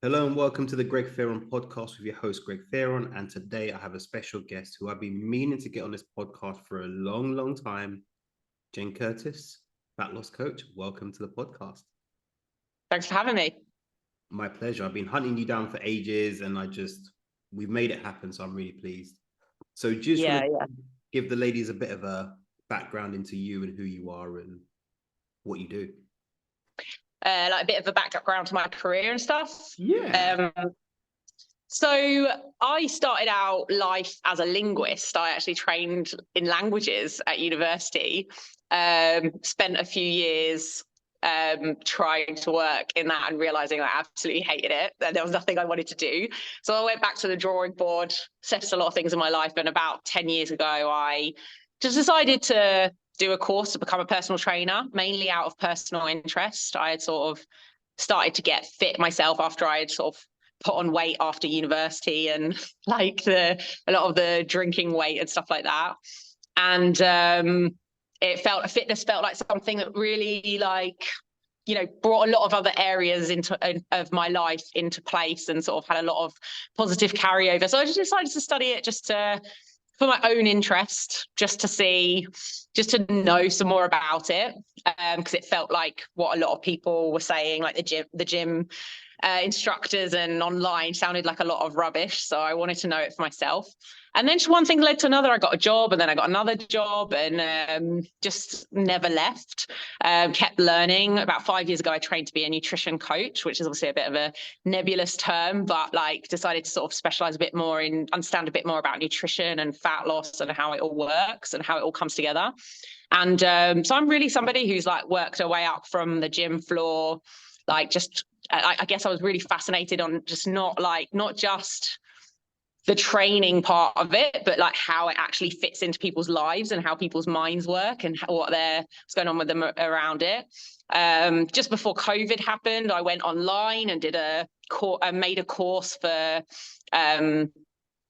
Hello and welcome to the Greg Fearon podcast with your host, Greg Fearon. And today I have a special guest who I've been meaning to get on this podcast for a long time. Jen Curtis, fat loss coach. Welcome to the podcast. Thanks for having me. My pleasure. I've been hunting you down for ages and we've made it happen. So I'm really pleased. So just want to give the ladies a bit of a background into you and who you are and what you do. Like a bit of a background to my career and stuff. Yeah. So I started out life as a linguist. I actually trained in languages at university. Spent a few years trying to work in that and realizing I absolutely hated it. There was nothing I wanted to do. So I went back to the drawing board, settled a lot of things in my life. And about 10 years ago, I just decided to do a course to become a personal trainer, mainly out of personal interest. I had sort of started to get fit myself after I had sort of put on weight after university and like a lot of the drinking weight and stuff like that. And fitness felt like something that really brought a lot of other areas of my life into place and sort of had a lot of positive carryover. So I just decided to study it for my own interest, just to know some more about it, because it felt like what a lot of people were saying, like the gym instructors and online sounded like a lot of rubbish. So I wanted to know it for myself. And then just one thing led to another. I got a job and then I got another job and just never left. Kept learning. About 5 years ago, I trained to be a nutrition coach, which is obviously a bit of a nebulous term, but decided to sort of specialize a bit more understand a bit more about nutrition and fat loss and how it all works and how it all comes together. And so I'm really somebody who's worked her way up from the gym floor. I guess I was really fascinated on just not just the training part of it, but how it actually fits into people's lives and how people's minds work and what's going on with them around it. Just before COVID happened, I went online and made a course for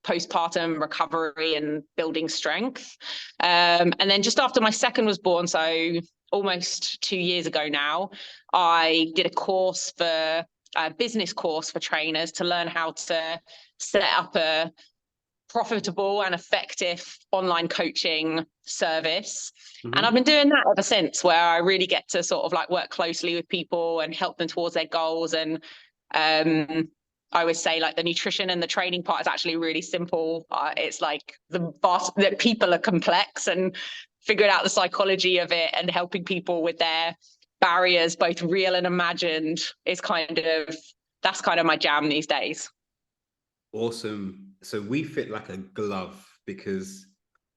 postpartum recovery and building strength. And then just after my second was born, so almost 2 years ago now, I did a business course for trainers to learn how to set up a profitable and effective online coaching service. Mm-hmm. And I've been doing that ever since, where I really get to sort of work closely with people and help them towards their goals. And I always say the nutrition and the training part is actually really simple. It's that people are complex, and figuring out the psychology of it and helping people with their barriers, both real and imagined, is that's kind of my jam these days. Awesome. So we fit like a glove because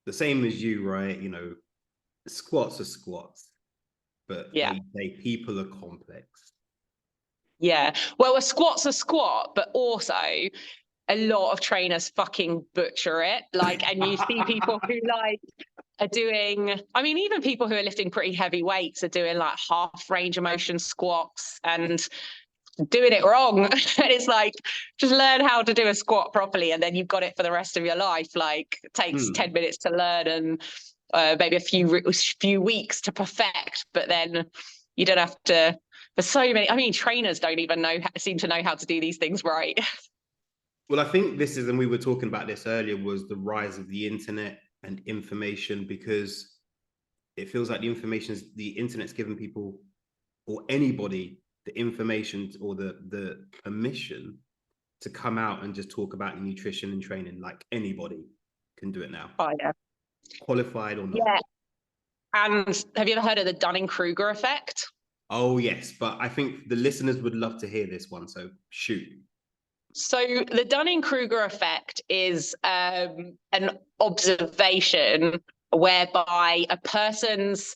the same as you, right? Squats are squats, but people are complex. Yeah. Well, a squat's a squat, but also a lot of trainers fucking butcher it. And you see people who are doing, even people who are lifting pretty heavy weights are doing half range of motion squats and doing it wrong. And it's just learn how to do a squat properly and then you've got it for the rest of your life. It takes 10 minutes to learn and maybe a few weeks to perfect, but then you don't have to, for so many, trainers don't even seem to know how to do these things right. Well, I think this is, and we were talking about this earlier, was the rise of the internet and information, because it feels like the internet's given people or anybody the information or the permission to come out and just talk about nutrition and training. Anybody can do it now. Oh, yeah. Qualified or not. Yeah. And have you ever heard of the Dunning-Kruger effect? Oh, yes. But I think the listeners would love to hear this one. So shoot. So the Dunning-Kruger effect is an observation whereby a person's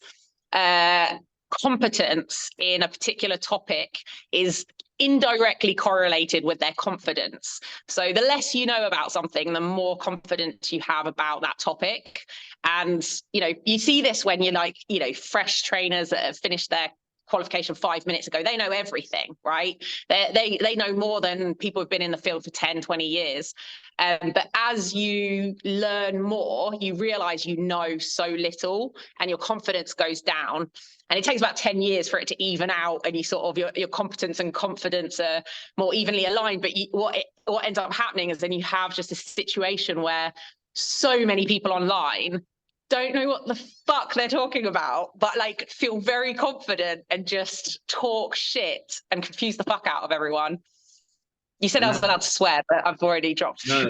competence in a particular topic is indirectly correlated with their confidence. So the less you know about something, the more confidence you have about that topic. And, you see this when you're fresh trainers that have finished their qualification 5 minutes ago. They know everything, right? They know more than people who've been in the field for 10, 20 years. But as you learn more, you realize you know so little and your confidence goes down. And it takes about 10 years for it to even out, and you sort of your competence and confidence are more evenly aligned. But what ends up happening is then you have just a situation where so many people online don't know what the fuck they're talking about, but like feel very confident and just talk shit and confuse the fuck out of everyone. You said I was allowed to swear, but I've already dropped. No,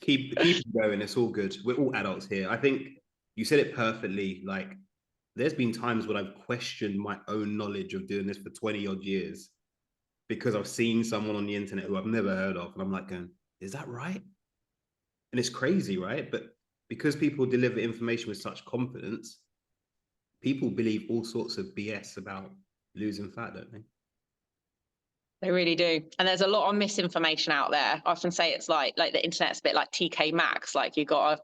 keep it going. It's all good. We're all adults here. I think you said it perfectly. Like, there's been times when I've questioned my own knowledge of doing this for 20 odd years because I've seen someone on the internet who I've never heard of, and I'm like, going, is that right? And it's crazy, right? But because people deliver information with such confidence, people believe all sorts of BS about losing fat, don't they? They really do. And there's a lot of misinformation out there. I often say it's like the internet's a bit like TK Maxx. Like, you got to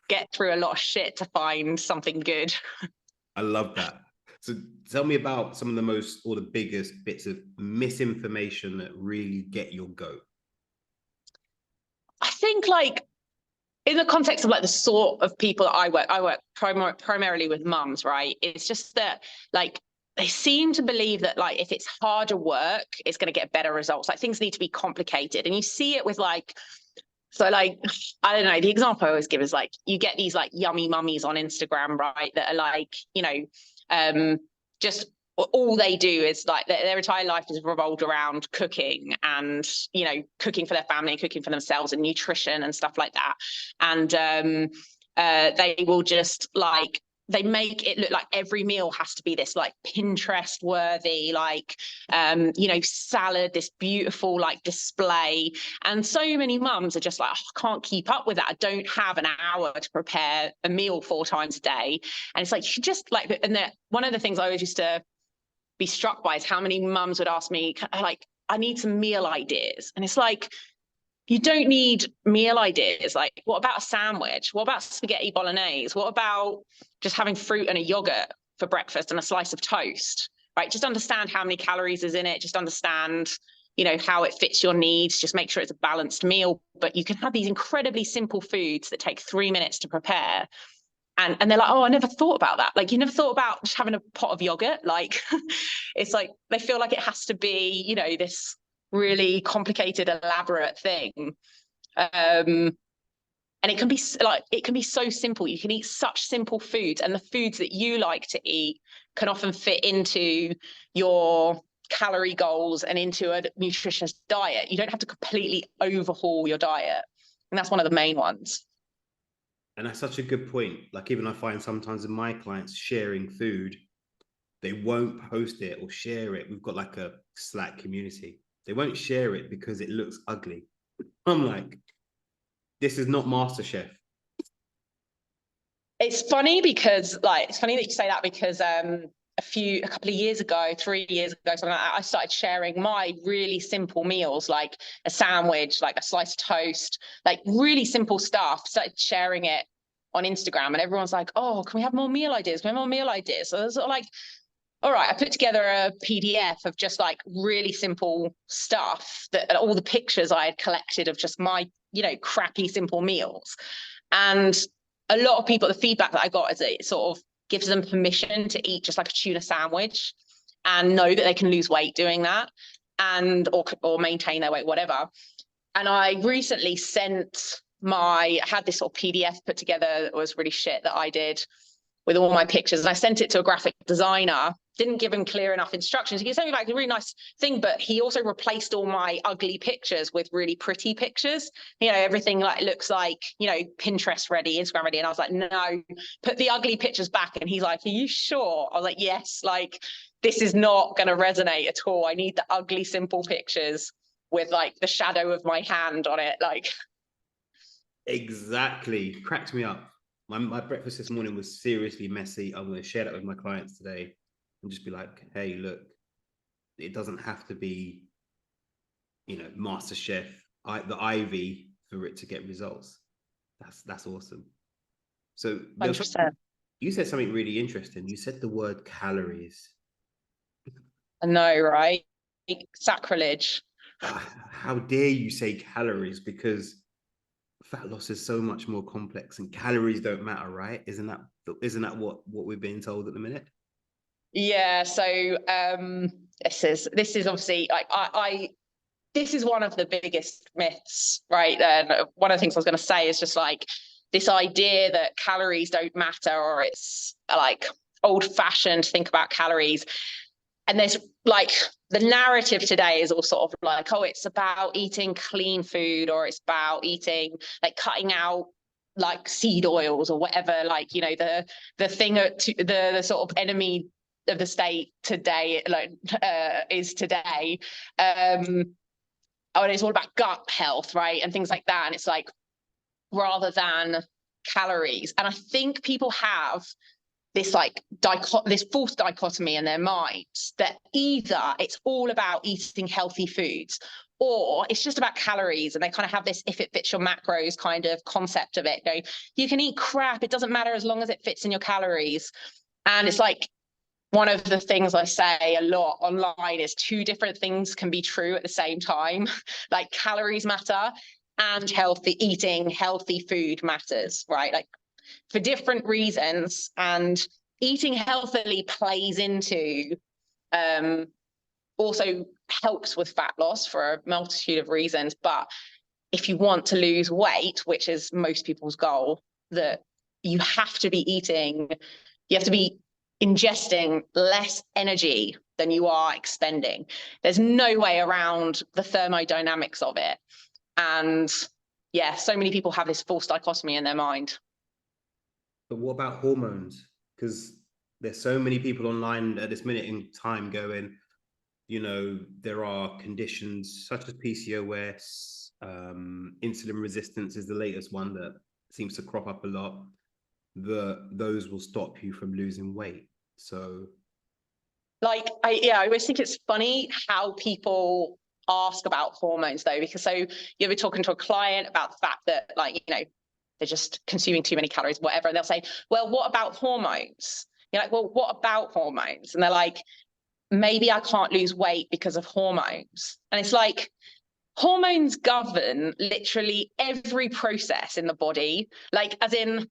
get through a lot of shit to find something good. I love that. So tell me about some of the most, or the biggest bits of misinformation that really get your goat. I think, like, in the context of like the sort of people that I work primarily with mums, right? It's just that, like, they seem to believe that, like, if it's harder work, it's going to get better results. Like, things need to be complicated. And you see it with, like, so, like, I don't know, the example I always give is, like, you get these like yummy mummies on Instagram, right? That are like, you know, just all they do is like their entire life is revolved around cooking and, you know, cooking for their family, cooking for themselves, and nutrition and stuff like that. And they will just, like, they make it look like every meal has to be this like Pinterest worthy, like, you know, salad, this beautiful like display. And so many mums are just like, oh, I can't keep up with that. I don't have an hour to prepare a meal 4 times a day. And it's like, you should just like, and one of the things I always used to be struck by is how many mums would ask me, like, I need some meal ideas. And it's like, you don't need meal ideas. Like, what about a sandwich? What about spaghetti bolognese? What about just having fruit and a yogurt for breakfast and a slice of toast, right? Just understand how many calories is in it. Just understand, you know, how it fits your needs. Just make sure it's a balanced meal. But you can have these incredibly simple foods that take 3 minutes to prepare. And they're like, oh, I never thought about that. Like, you never thought about just having a pot of yogurt? Like, it's like, they feel like it has to be, you know, this really complicated, elaborate thing. And it can be like, it can be so simple. You can eat such simple foods, and the foods that you like to eat can often fit into your calorie goals and into a nutritious diet. You don't have to completely overhaul your diet. And that's one of the main ones. And that's such a good point. Like, even I find sometimes in my clients sharing food, they won't post it or share it. We've got like a Slack community. They won't share it because it looks ugly. I'm like, this is not MasterChef. It's funny because, like, it's funny that you say that, because a couple of years ago, 3 years ago, something like that, I started sharing my really simple meals, like a sandwich, like a slice of toast, like really simple stuff. Started sharing it on Instagram, and everyone's like, oh, can we have more meal ideas? Can we have more meal ideas? So I was sort of like, all right, I put together a PDF of just like really simple stuff, that all the pictures I had collected of just my, you know, crappy simple meals. And a lot of people, the feedback that I got is that it sort of gives them permission to eat just like a tuna sandwich and know that they can lose weight doing that, and or maintain their weight, whatever. And I recently I had this sort of PDF put together that was really shit that I did with all my pictures, and I sent it to a graphic designer. Didn't give him clear enough instructions. He sent me back a really nice thing, but he also replaced all my ugly pictures with really pretty pictures. You know, everything like looks like, you know, Pinterest ready, Instagram ready. And I was like, no, put the ugly pictures back. And he's like, are you sure? I was like, yes, like, this is not going to resonate at all. I need the ugly, simple pictures with like the shadow of my hand on it. Like, exactly. Cracked me up. My breakfast this morning was seriously messy. I'm going to share that with my clients today and just be like, hey, look, it doesn't have to be, you know, MasterChef, the Ivy for it to get results. That's awesome. So 100%. you said something really interesting. You said the word calories. I know, right? Sacrilege. How dare you say calories? Because fat loss is so much more complex, and calories don't matter, right? Isn't that what we're being told at the minute? Yeah, so this is obviously like I this is one of the biggest myths, right? And one of the things I was going to say is just like this idea that calories don't matter, or it's like old-fashioned to think about calories. And there's like the narrative today is all sort of like, oh, it's about eating clean food, or it's about eating, like cutting out like seed oils or whatever, like, you know, the thing, the sort of enemy of the state today, like is today. Oh, and it's all about gut health, right? And things like that. And it's like, rather than calories. And I think people have this like this false dichotomy in their minds that either it's all about eating healthy foods, or it's just about calories. And they kind of have this if it fits your macros kind of concept of it. Going, you can eat crap, it doesn't matter as long as it fits in your calories. And it's like, one of the things I say a lot online is two different things can be true at the same time. Like calories matter and eating healthy food matters, right? Like for different reasons. And eating healthily plays into, also helps with fat loss for a multitude of reasons. But if you want to lose weight, which is most people's goal, that you have to be ingesting less energy than you are expending. There's no way around the thermodynamics of it. And yeah, so many people have this false dichotomy in their mind. But what about hormones? Because there's so many people online at this minute in time going, there are conditions such as PCOS, insulin resistance is the latest one that seems to crop up a lot. Those will stop you from losing weight. So, like, I always think it's funny how people ask about hormones, though, because so you'll be talking to a client about the fact that, like, they're just consuming too many calories, whatever, and they'll say, well, what about hormones? You're like, well, what about hormones? And they're like, maybe I can't lose weight because of hormones. And it's like, hormones govern literally every process in the body. Like, as in,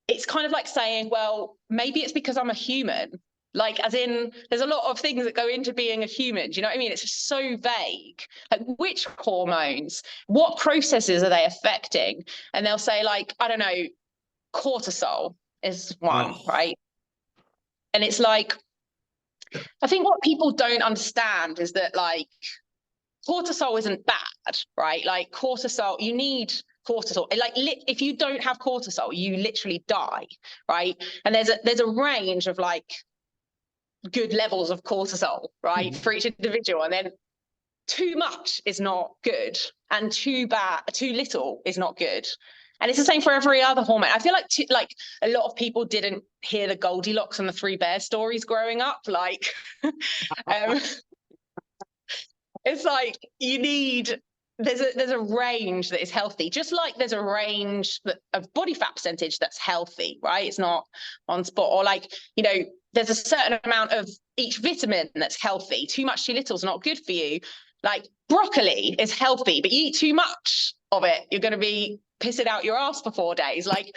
it's kind of like saying, well, maybe it's because I'm a human. Like, as in, there's a lot of things that go into being a human. Do you know what I mean? It's just so vague. Like, which hormones, what processes are they affecting? And they'll say, like, I don't know, cortisol is one, right? And it's like, I think what people don't understand is that, like, cortisol isn't bad, right? Like, cortisol, you need cortisol. Like, if you don't have cortisol, you literally die, right? And there's a range of like good levels of cortisol, right, for each individual. And then too much is not good, and too little is not good. And it's the same for every other hormone. I feel like a lot of people didn't hear the Goldilocks and the Three Bears stories growing up. Like, it's like there's a range that is healthy, just like there's a range of body fat percentage that's healthy, right? It's not on spot. Or like, there's a certain amount of each vitamin that's healthy. Too much, too little is not good for you. Like, broccoli is healthy, but you eat too much of it, you're going to be pissing out your ass for 4 days. Like,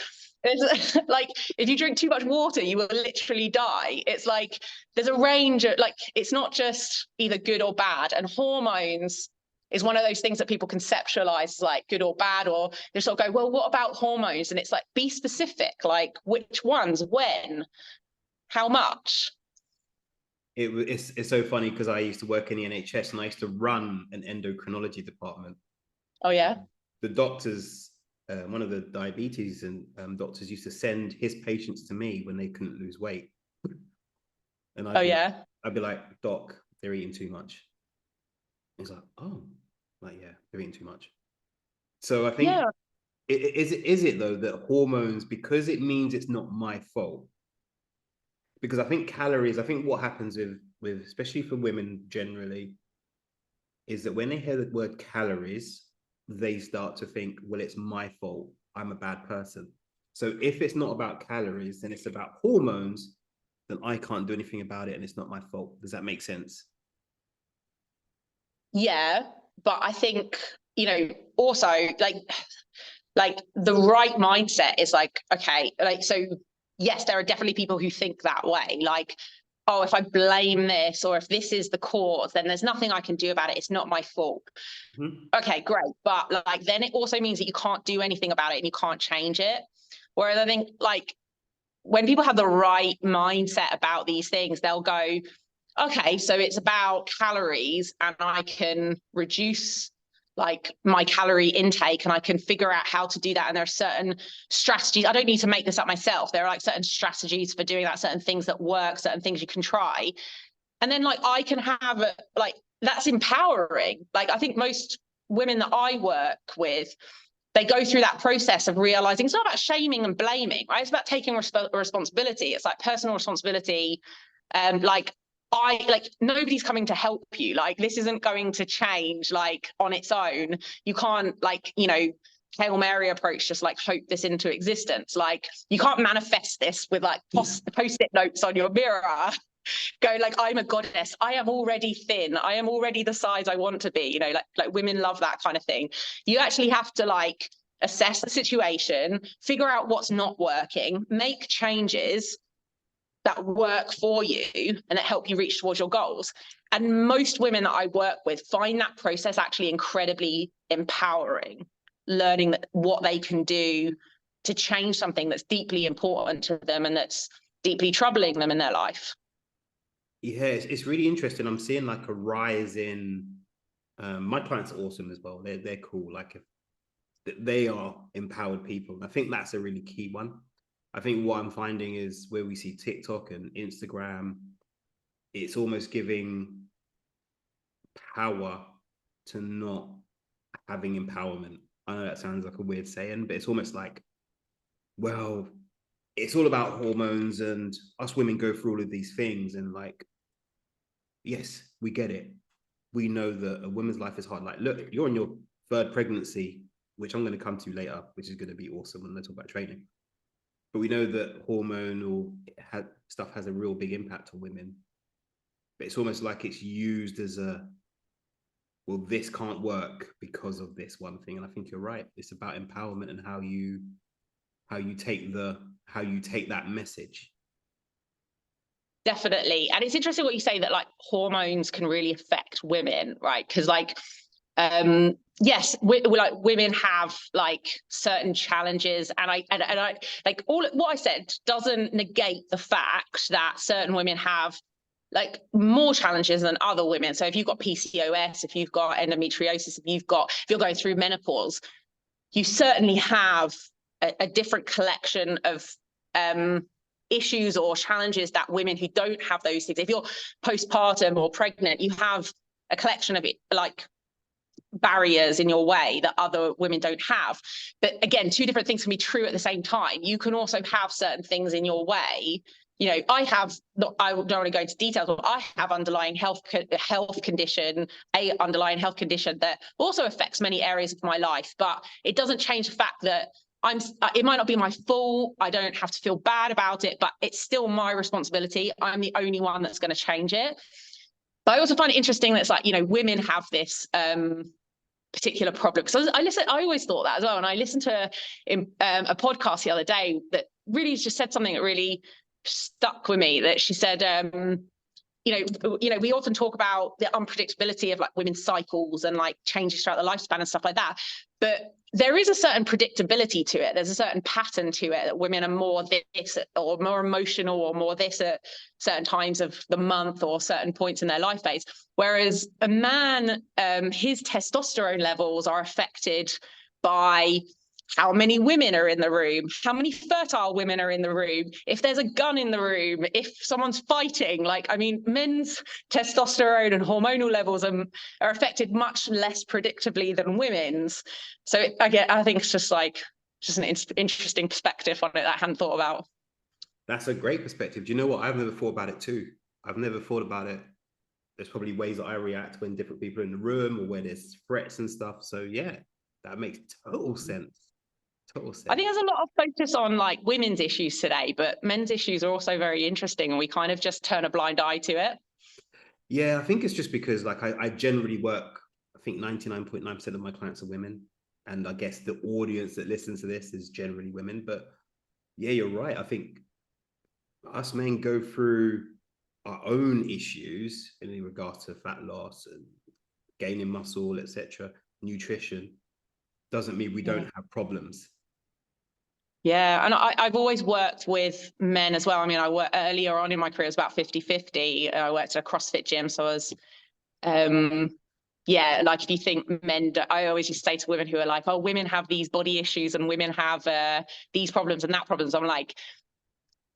like, if you drink too much water, you will literally die. It's like, there's a range of, like, it's not just either good or bad. And hormones is one of those things that people conceptualize as like good or bad, or they sort of go, well, what about hormones? And it's like, be specific, like which ones, when, how much. It's so funny because I used to work in the NHS and I used to run an endocrinology department. Oh yeah. The doctors, one of the diabetes and doctors used to send his patients to me when they couldn't lose weight. And I'd be like, doc, they're eating too much. He's like, oh, like, yeah, they're eating too much. So I think, is it though that hormones, because it means it's not my fault? Because I think what happens with especially for women generally, is that when they hear the word calories, they start to think, well, it's my fault, I'm a bad person. So if it's not about calories, then it's about hormones. then I can't do anything about it and it's not my fault. Does that make sense? Yeah, but I think, you know, also like the right mindset is like, okay, like, so yes, there are definitely people who think that way. Like, oh, if I blame this or if this is the cause, then there's nothing I can do about it. It's not my fault. Mm-hmm. Okay, great. But like, then it also means that you can't do anything about it and you can't change it. Whereas I think like when people have the right mindset about these things, they'll go, okay, so it's about calories and I can reduce like my calorie intake and I can figure out how to do that. And there are certain strategies. I don't need to make this up myself. There are like certain strategies for doing that, certain things that work, certain things you can try. And then like I can have a, like, that's empowering. Like I think most women that I work with, they go through that process of realizing it's not about shaming and blaming, right? It's about taking responsibility. It's like personal responsibility. Like nobody's coming to help you. Like this isn't going to change like on its own. You can't like, you know, Hail Mary approach, just like hope this into existence. Like you can't manifest this with like post-it notes on your mirror. Go like, I'm a goddess. I am already thin. I am already the size I want to be. You know, like women love that kind of thing. You actually have to like assess the situation, figure out what's not working, make changes that work for you and that help you reach towards your goals. And most women that I work with find that process actually incredibly empowering, learning that what they can do to change something that's deeply important to them and that's deeply troubling them in their life. Yeah, it's really interesting. I'm seeing like a rise in my clients are awesome as well. They're cool. Like if they are empowered people. I think that's a really key one. I think what I'm finding is where we see TikTok and Instagram, it's almost giving power to not having empowerment. I know that sounds like a weird saying, but it's almost like, well, it's all about hormones and us women go through all of these things. And like, yes, we get it. We know that a woman's life is hard. Like, look, you're on your third pregnancy, which I'm going to come to later, which is going to be awesome when I talk about training. But we know that hormonal stuff has a real big impact on women. But it's almost like it's used as a, well, this can't work because of this one thing. And I think you're right. It's about empowerment and how you take that message. Definitely. And it's interesting what you say that like hormones can really affect women, right? Because like yes, we like women have like certain challenges, and I like all what I said doesn't negate the fact that certain women have like more challenges than other women. So if you've got PCOS, if you've got endometriosis, if you're going through menopause, you certainly have a different collection of issues or challenges that women who don't have those things. If you're postpartum or pregnant, you have a collection of it, like barriers in your way that other women don't have. But again, two different things can be true at the same time. You can also have certain things in your way. You know, I don't want to go into details, but I have underlying health condition that also affects many areas of my life. But it doesn't change the fact that it might not be my fault. I don't have to feel bad about it, but it's still my responsibility. I'm the only one that's going to change it. But I also find it interesting that it's like, you know, women have this particular problem. So I always thought that as well. And I listened to a podcast the other day that really just said something that really stuck with me, that she said, you know, we often talk about the unpredictability of like women's cycles and like changes throughout the lifespan and stuff like that. But there is a certain predictability to it. There's a certain pattern to it, that women are more this or more emotional or more this at certain times of the month or certain points in their life phase. Whereas a man, his testosterone levels are affected by how many women are in the room, how many fertile women are in the room, if there's a gun in the room, if someone's fighting. Like, I mean, men's testosterone and hormonal levels are affected much less predictably than women's. So I think it's just an interesting perspective on it that I hadn't thought about. That's a great perspective. Do you know what? I've never thought about it too. I've never thought about it. There's probably ways that I react when different people are in the room or when there's threats and stuff. So yeah, that makes total sense. Total I think sense. there's a lot of focus on like women's issues today, but men's issues are also very interesting, and we kind of just turn a blind eye to it. Yeah, I think it's just because like I generally work, I think 99.9% of my clients are women. And I guess the audience that listens to this is generally women. But yeah, you're right. I think us men go through our own issues in regards to fat loss and gaining muscle, etc. Nutrition doesn't mean we Yeah. don't have problems. Yeah, and I've always worked with men as well. I mean, I worked earlier on in my career, it was about 50-50. I worked at a CrossFit gym, so I was yeah, like if you think men, I always used to say to women who are like, oh, women have these body issues and women have these problems and that problems. I'm like,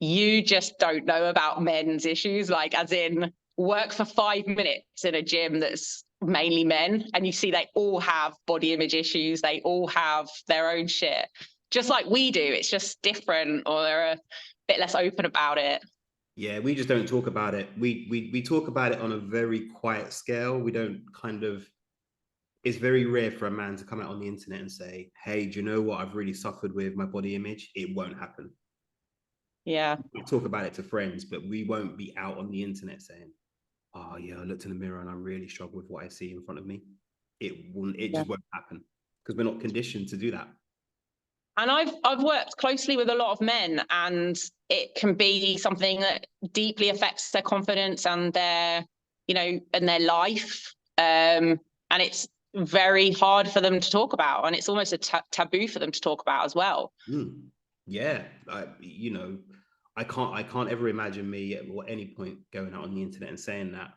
you just don't know about men's issues. Like, as in, work for 5 minutes in a gym that's mainly men, and you see they all have body image issues. They all have their own shit, just like we do. It's just different, or they're a bit less open about it. Yeah, we just don't talk about it. We talk about it on a very quiet scale. We don't kind of, it's very rare for a man to come out on the internet and say, hey, do you know what I've really suffered with my body image? It won't happen. Yeah. We talk about it to friends, but we won't be out on the internet saying, oh yeah, I looked in the mirror and I really struggle with what I see in front of me. It Yeah. just won't happen because we're not conditioned to do that. And I've worked closely with a lot of men, and it can be something that deeply affects their confidence and their, you know, and their life. And it's very hard for them to talk about, and it's almost a taboo for them to talk about as well. Yeah, you know, I can't ever imagine me at any point going out on the internet and saying that,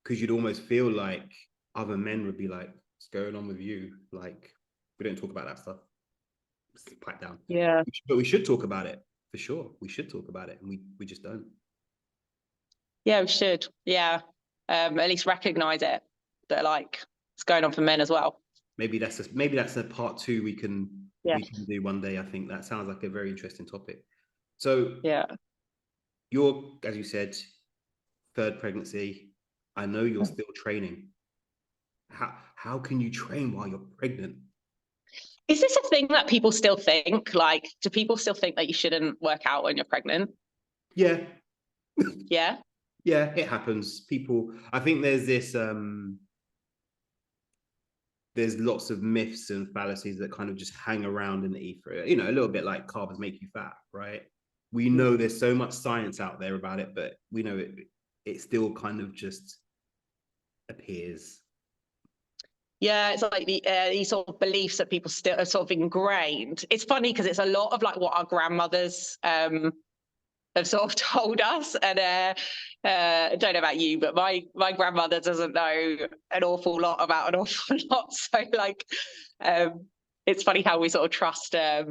because you'd almost feel like other men would be like, what's going on with you? Like, we don't talk about that stuff. Pipe down. Yeah. But we should talk about it for sure. We should talk about it, and we just don't. Yeah, we should. Yeah. At least recognize it, that like it's going on for men as well. Maybe that's a part two Yeah. we can do one day. I think that sounds like a very interesting topic. So Yeah. you're, as you said, third pregnancy. I know you're still training. How can you train while you're pregnant? Is this a thing that people still think? Like, do people still think that you shouldn't work out when you're pregnant? Yeah, Yeah. yeah, it happens. People, I think there's lots of myths and fallacies that kind of just hang around in the ether. You know, a little bit like carbs make you fat, right? We know there's so much science out there about it, but we know it still kind of just appears. Yeah, it's like these sort of beliefs that people still are sort of ingrained. It's funny because it's a lot of like what our grandmothers have sort of told us. And I don't know about you, but my grandmother doesn't know an awful lot about an awful lot. So like, it's funny how we sort of trust their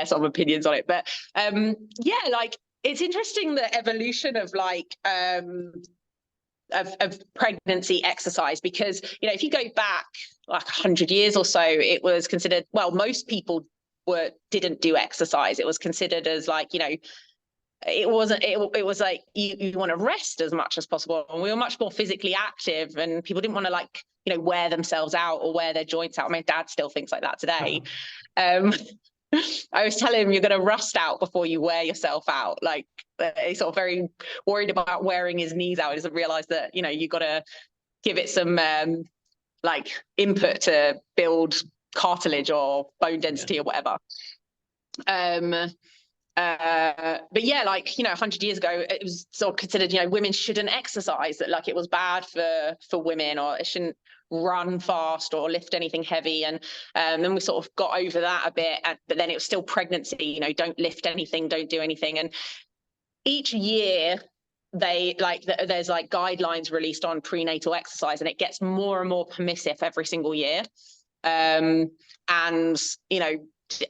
sort of opinions on it. But yeah, like it's interesting the evolution of like of pregnancy exercise, because you know if you go back like 100 years or so, it was considered, well, most people didn't do exercise. It was considered as like, you know, it wasn't, it was like you want to rest as much as possible, and we were much more physically active, and people didn't want to like, you know, wear themselves out or wear their joints out. My dad still thinks like that today. I always tell him, you're going to rust out before you wear yourself out. Like he's sort of very worried about wearing his knees out. He doesn't realize that, you know, you got to give it some like input to build cartilage or bone density or whatever. But yeah, like, you know, 100 years ago, it was sort of considered, you know, women shouldn't exercise, that like it was bad for women, or it shouldn't run fast or lift anything heavy. And then we sort of got over that a bit, but then it was still pregnancy, you know, don't lift anything, don't do anything. And each year they like there's like guidelines released on prenatal exercise, and it gets more and more permissive every single year. And you know,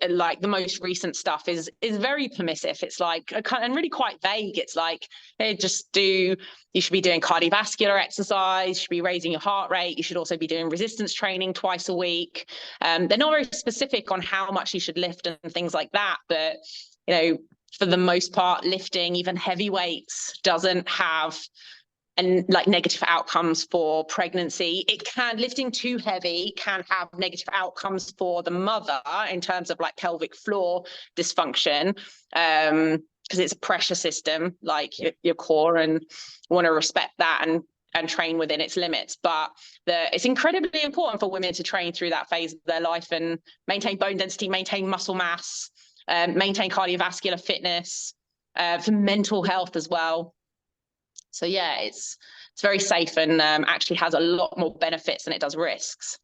like the most recent stuff is very permissive. It's like and really quite vague. It's like, hey, you should be doing cardiovascular exercise, you should be raising your heart rate, you should also be doing resistance training twice a week. They're not very specific on how much you should lift and things like that, but you know, for the most part, lifting even heavy weights doesn't have and like negative outcomes for pregnancy. Lifting too heavy can have negative outcomes for the mother in terms of like pelvic floor dysfunction, because it's a pressure system, like your core, and want to respect that and train within its limits. But it's incredibly important for women to train through that phase of their life and maintain bone density, maintain muscle mass, maintain cardiovascular fitness, for mental health as well. So yeah, it's very safe and actually has a lot more benefits than it does risks.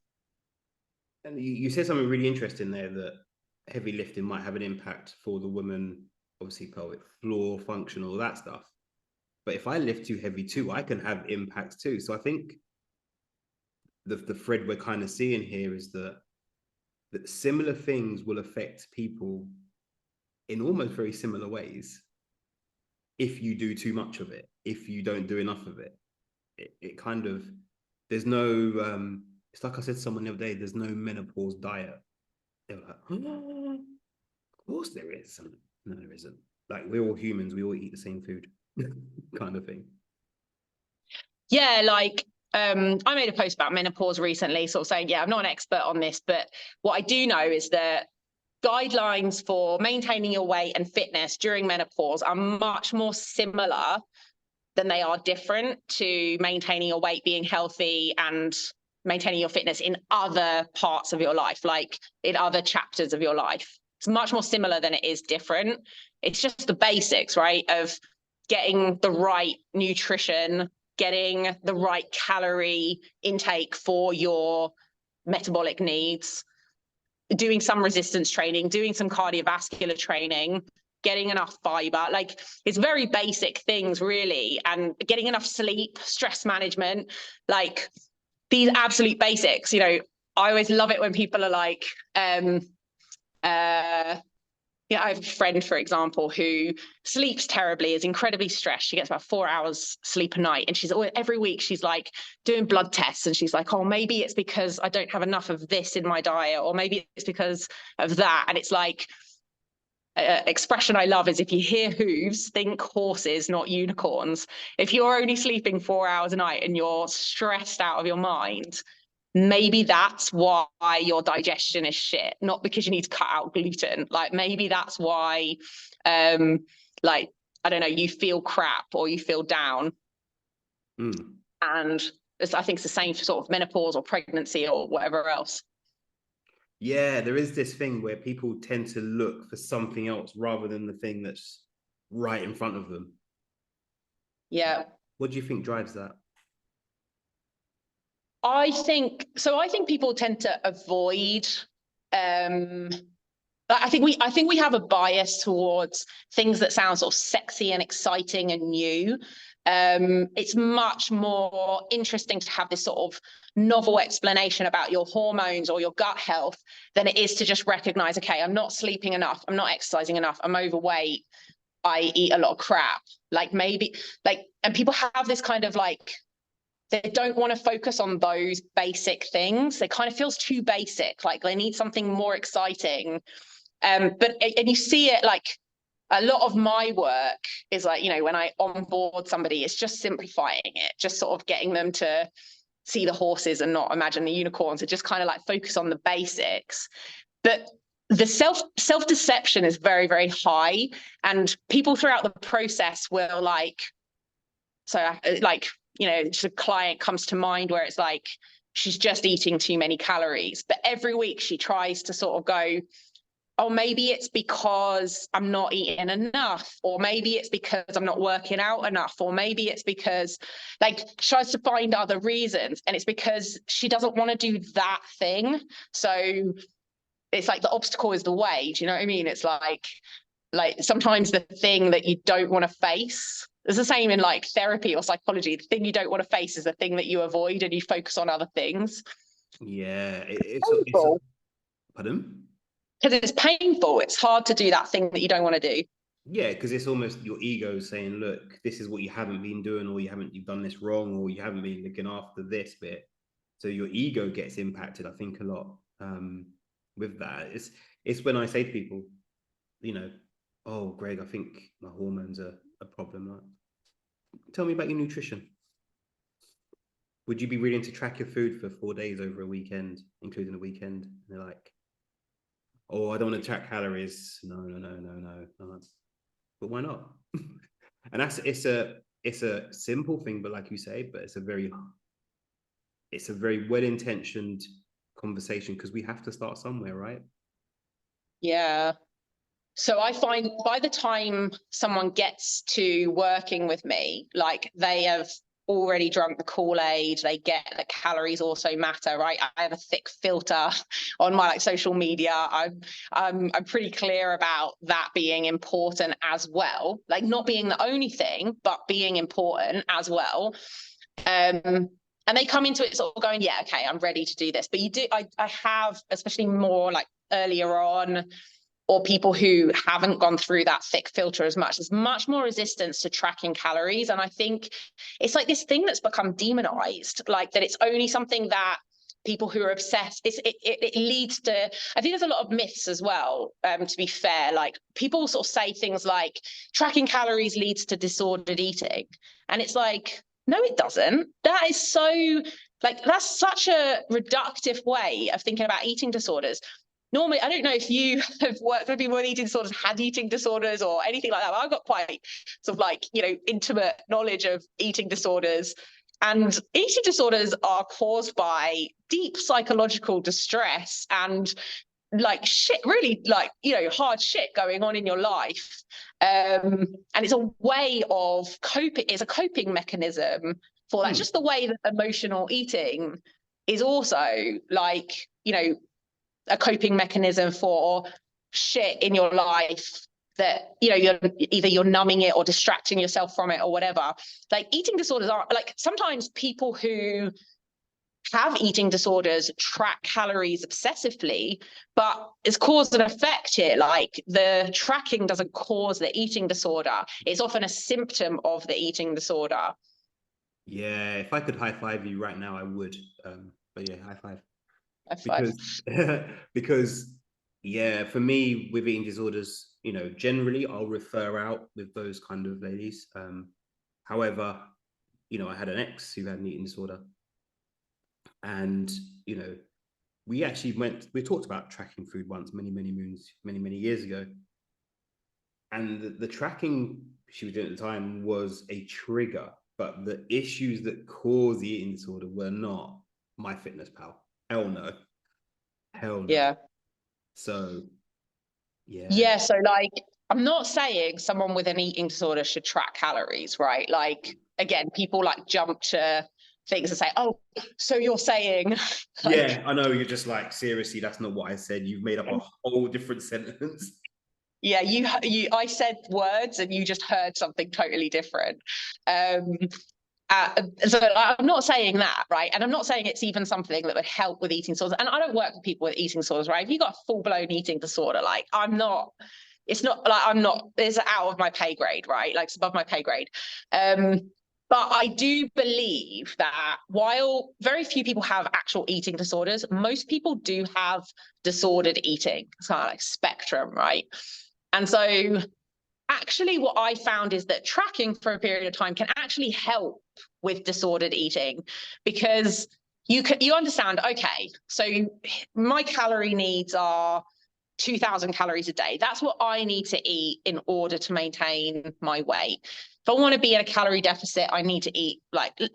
And you said something really interesting there, that heavy lifting might have an impact for the woman, obviously pelvic floor function, all that stuff. But if I lift too heavy too, I can have impacts too. So I think the thread we're kind of seeing here is that similar things will affect people in almost very similar ways if you do too much of it, if you don't do enough of it. It kind of, there's no, it's like I said to someone the other day, there's no menopause diet. They were like, oh, of course there is. No, there isn't. Like, we're all humans, we all eat the same food, kind of thing. Yeah, like I made a post about menopause recently, sort of saying, yeah, I'm not an expert on this, but what I do know is that guidelines for maintaining your weight and fitness during menopause are much more similar than they are different to maintaining your weight, being healthy, and maintaining your fitness in other parts of your life, like in other chapters of your life. It's much more similar than it is different. It's just the basics, right, of getting the right nutrition, getting the right calorie intake for your metabolic needs, doing some resistance training, doing some cardiovascular training, getting enough fiber. Like, it's very basic things really, and getting enough sleep, stress management, like these absolute basics. You know, I always love it when people are like, yeah, I have a friend, for example, who sleeps terribly, is incredibly stressed. She gets about 4 hours sleep a night. And she's always, every week she's like doing blood tests. And she's like, oh, maybe it's because I don't have enough of this in my diet, or maybe it's because of that. And it's like, expression I love is, if you hear hooves, think horses, not unicorns. If you're only sleeping 4 hours a night and you're stressed out of your mind, maybe that's why your digestion is shit, not because you need to cut out gluten. Like, maybe that's why, like, I don't know, you feel crap or you feel down. And I think it's the same for sort of menopause or pregnancy or whatever else. Yeah, there is this thing where people tend to look for something else rather than the thing that's right in front of them. Yeah. What do you think drives that? I think people tend to avoid, I think we have a bias towards things that sound sort of sexy and exciting and new. It's much more interesting to have this sort of novel explanation about your hormones or your gut health than it is to just recognize, okay, I'm not sleeping enough, I'm not exercising enough, I'm overweight, I eat a lot of crap. Like, maybe, like, and people have this kind of like, they don't want to focus on those basic things. It kind of feels too basic, like they need something more exciting. But you see it, like, a lot of my work is like, you know, when I onboard somebody, it's just simplifying it, just sort of getting them to see the horses and not imagine the unicorns, and just kind of like focus on the basics. But the self-deception is very, very high, and people throughout the process will like, so like, you know, just a client comes to mind where it's like, she's just eating too many calories, but every week she tries to sort of go, oh, maybe it's because I'm not eating enough, or maybe it's because I'm not working out enough, or maybe it's because, like, she tries to find other reasons, and it's because she doesn't want to do that thing. So it's like the obstacle is the way. Do you know what I mean? It's like sometimes the thing that you don't want to face. It's the same in like therapy or psychology. The thing you don't want to face is the thing that you avoid, and you focus on other things. Yeah, it's pardon? Because it's painful. It's hard to do that thing that you don't want to do. Yeah, because it's almost your ego saying, look, this is what you haven't been doing, or you've done this wrong, or you haven't been looking after this bit. So your ego gets impacted, I think, a lot with that. It's when I say to people, you know, oh, Greg, I think my hormones are a problem. Like, tell me about your nutrition. would you be willing to track your food for 4 days over a weekend, including the weekend? And they're like, oh, I don't want to track calories. No. But why not? And it's a simple thing, but like you say, but it's a very well-intentioned conversation, because we have to start somewhere, right? Yeah. So I find by the time someone gets to working with me, like they have already drunk the Kool-Aid, they get that calories also matter, right? I have a thick filter on my like social media. I'm pretty clear about that being important as well, like not being the only thing, but being important as well. And they come into it sort of going, yeah, okay, I'm ready to do this. But I have, especially more like earlier on, or people who haven't gone through that thick filter as much, there's much more resistance to tracking calories. And I think it's like this thing that's become demonized, like that it's only something that people who are obsessed, it leads to, I think there's a lot of myths as well, to be fair. Like people sort of say things like tracking calories leads to disordered eating. And it's like, no, it doesn't. That is so, like, that's such a reductive way of thinking about eating disorders. Normally, I don't know if you have worked with people with eating disorders, had eating disorders or anything like that. I've got quite sort of like, intimate knowledge of eating disorders. And eating disorders are caused by deep psychological distress and like shit, really like, hard shit going on in your life. And it's a way of coping, it's a coping mechanism for that. Just the way that emotional eating is also like, a coping mechanism for shit in your life that, you're numbing it or distracting yourself from it or whatever. Like eating disorders are like, sometimes people who have eating disorders track calories obsessively, but it's cause and effect here. Like the tracking doesn't cause the eating disorder. It's often a symptom of the eating disorder. Yeah, if I could high five you right now, I would. But yeah, high five. Five. Because yeah, for me with eating disorders, generally I'll refer out with those kind of ladies. However, I had an ex who had an eating disorder, and we talked about tracking food once, many years ago, and the tracking she was doing at the time was a trigger, but the issues that cause the eating disorder were not MyFitnessPal. Hell no. Yeah. So yeah. Yeah, so like I'm not saying someone with an eating disorder should track calories, right? Like again, people like jump to things and say, oh, so you're saying like, yeah, I know, you're just like, seriously, that's not what I said. You've made up a whole different sentence. Yeah, I said words and you just heard something totally different. So I'm not saying that, right? And I'm not saying it's even something that would help with eating disorders. And I don't work with people with eating disorders, right? If you've got a full-blown eating disorder, like it's out of my pay grade, right? Like it's above my pay grade. But I do believe that while very few people have actual eating disorders, most people do have disordered eating. It's kind of like spectrum, right? And so actually what I found is that tracking for a period of time can actually help with disordered eating, because you understand, okay, so my calorie needs are 2,000 calories a day. That's what I need to eat in order to maintain my weight. If I want to be in a calorie deficit, I need to eat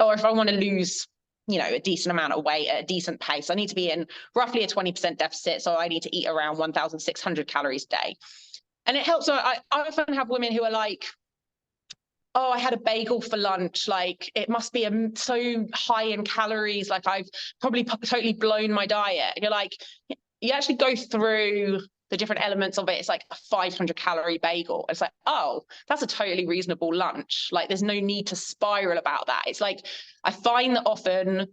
or if I want to lose, a decent amount of weight at a decent pace, I need to be in roughly a 20% deficit. So I need to eat around 1,600 calories a day. And it helps. I often have women who are like, oh, I had a bagel for lunch. Like it must be so high in calories. Like I've probably totally blown my diet. And you're like, you actually go through the different elements of it. It's like a 500 calorie bagel. It's like, oh, that's a totally reasonable lunch. Like there's no need to spiral about that. It's like, I find that often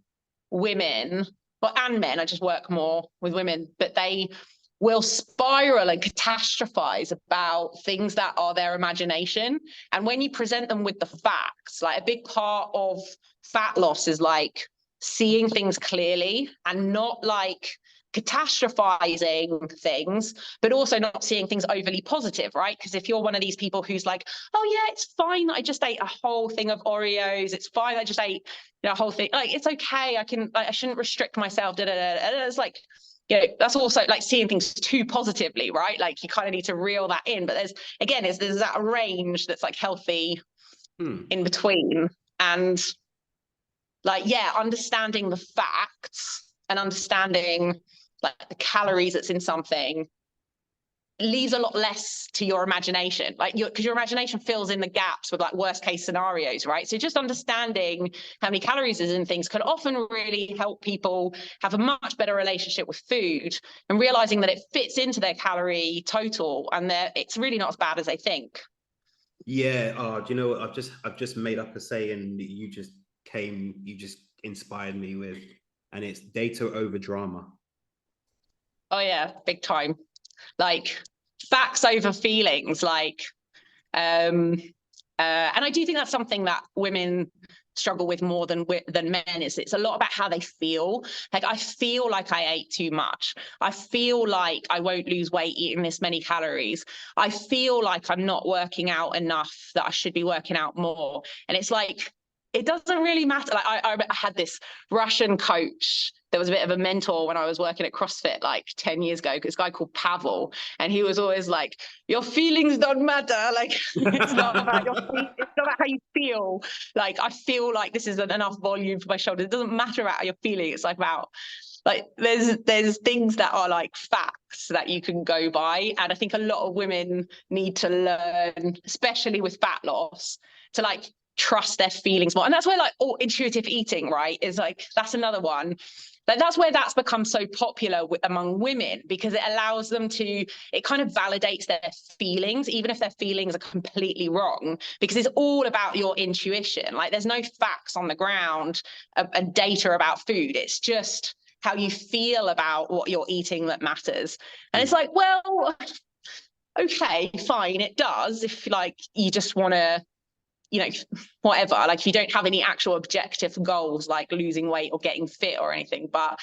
women, and men, I just work more with women, but they will spiral and catastrophize about things that are their imagination. And when you present them with the facts, like a big part of fat loss is like seeing things clearly and not like catastrophizing things, but also not seeing things overly positive, right? Because if you're one of these people who's like, oh yeah, it's fine that I just ate a whole thing of Oreos, it's fine I just ate a whole thing, like it's okay, I shouldn't restrict myself, it's like, that's also like seeing things too positively, right? Like you kind of need to reel that in, but there's that range that's like healthy in between. And like, yeah, understanding the facts and understanding like the calories that's in something leaves a lot less to your imagination, like because your imagination fills in the gaps with like worst case scenarios, right? So just understanding how many calories is in things can often really help people have a much better relationship with food and realizing that it fits into their calorie total and that it's really not as bad as they think. Yeah. Oh, do you know what? I've just made up a saying that you just inspired me with, and it's data over drama. Oh yeah, big time. Like facts over feelings, like and I do think that's something that women struggle with more than men. It's a lot about how they feel. Like I feel like I ate too much. I feel like I won't lose weight eating this many calories. I feel like I'm not working out enough, that I should be working out more. And it's like, it doesn't really matter. Like I had this Russian coach that was a bit of a mentor when I was working at CrossFit like 10 years ago, this guy called Pavel, and he was always like, your feelings don't matter. Like it's not about it's not about how you feel. Like I feel like this isn't enough volume for my shoulders. It doesn't matter about how you're feeling. It's like about like there's things that are like facts that you can go by. And I think a lot of women need to learn, especially with fat loss, to like trust their feelings more. And that's where like intuitive eating, right, is like, that's another one. Like that's where that's become so popular among women, because it allows them to, it kind of validates their feelings, even if their feelings are completely wrong, because it's all about your intuition. Like there's no facts on the ground and data about food. It's just how you feel about what you're eating that matters. And it's like, well, okay, fine, it does. If like you just want to, whatever, like if you don't have any actual objective goals like losing weight or getting fit or anything, but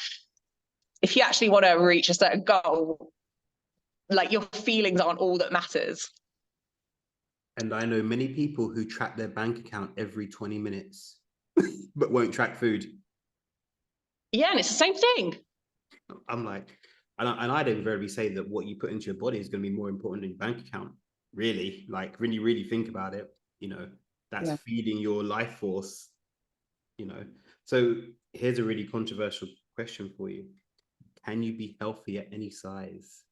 if you actually want to reach a certain goal, like your feelings aren't all that matters. And I know many people who track their bank account every 20 minutes but won't track food. Yeah, and it's the same thing. I'm like, and I'd invariably say that what you put into your body is going to be more important than your bank account, really. Like when you really think about it, that's feeding your life force, So here's a really controversial question for you. Can you be healthy at any size?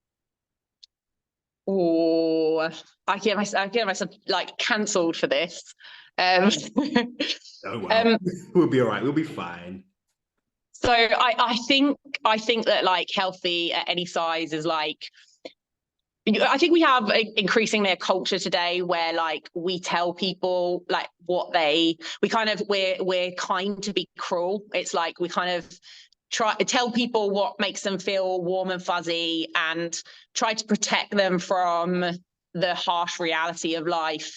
Oh, I get myself like cancelled for this. Oh well, we'll be all right. We'll be fine. So I think that like healthy at any size is like, I think we have increasingly a culture today where like we tell people like we're kind to be cruel. It's like we kind of try to tell people what makes them feel warm and fuzzy and try to protect them from the harsh reality of life.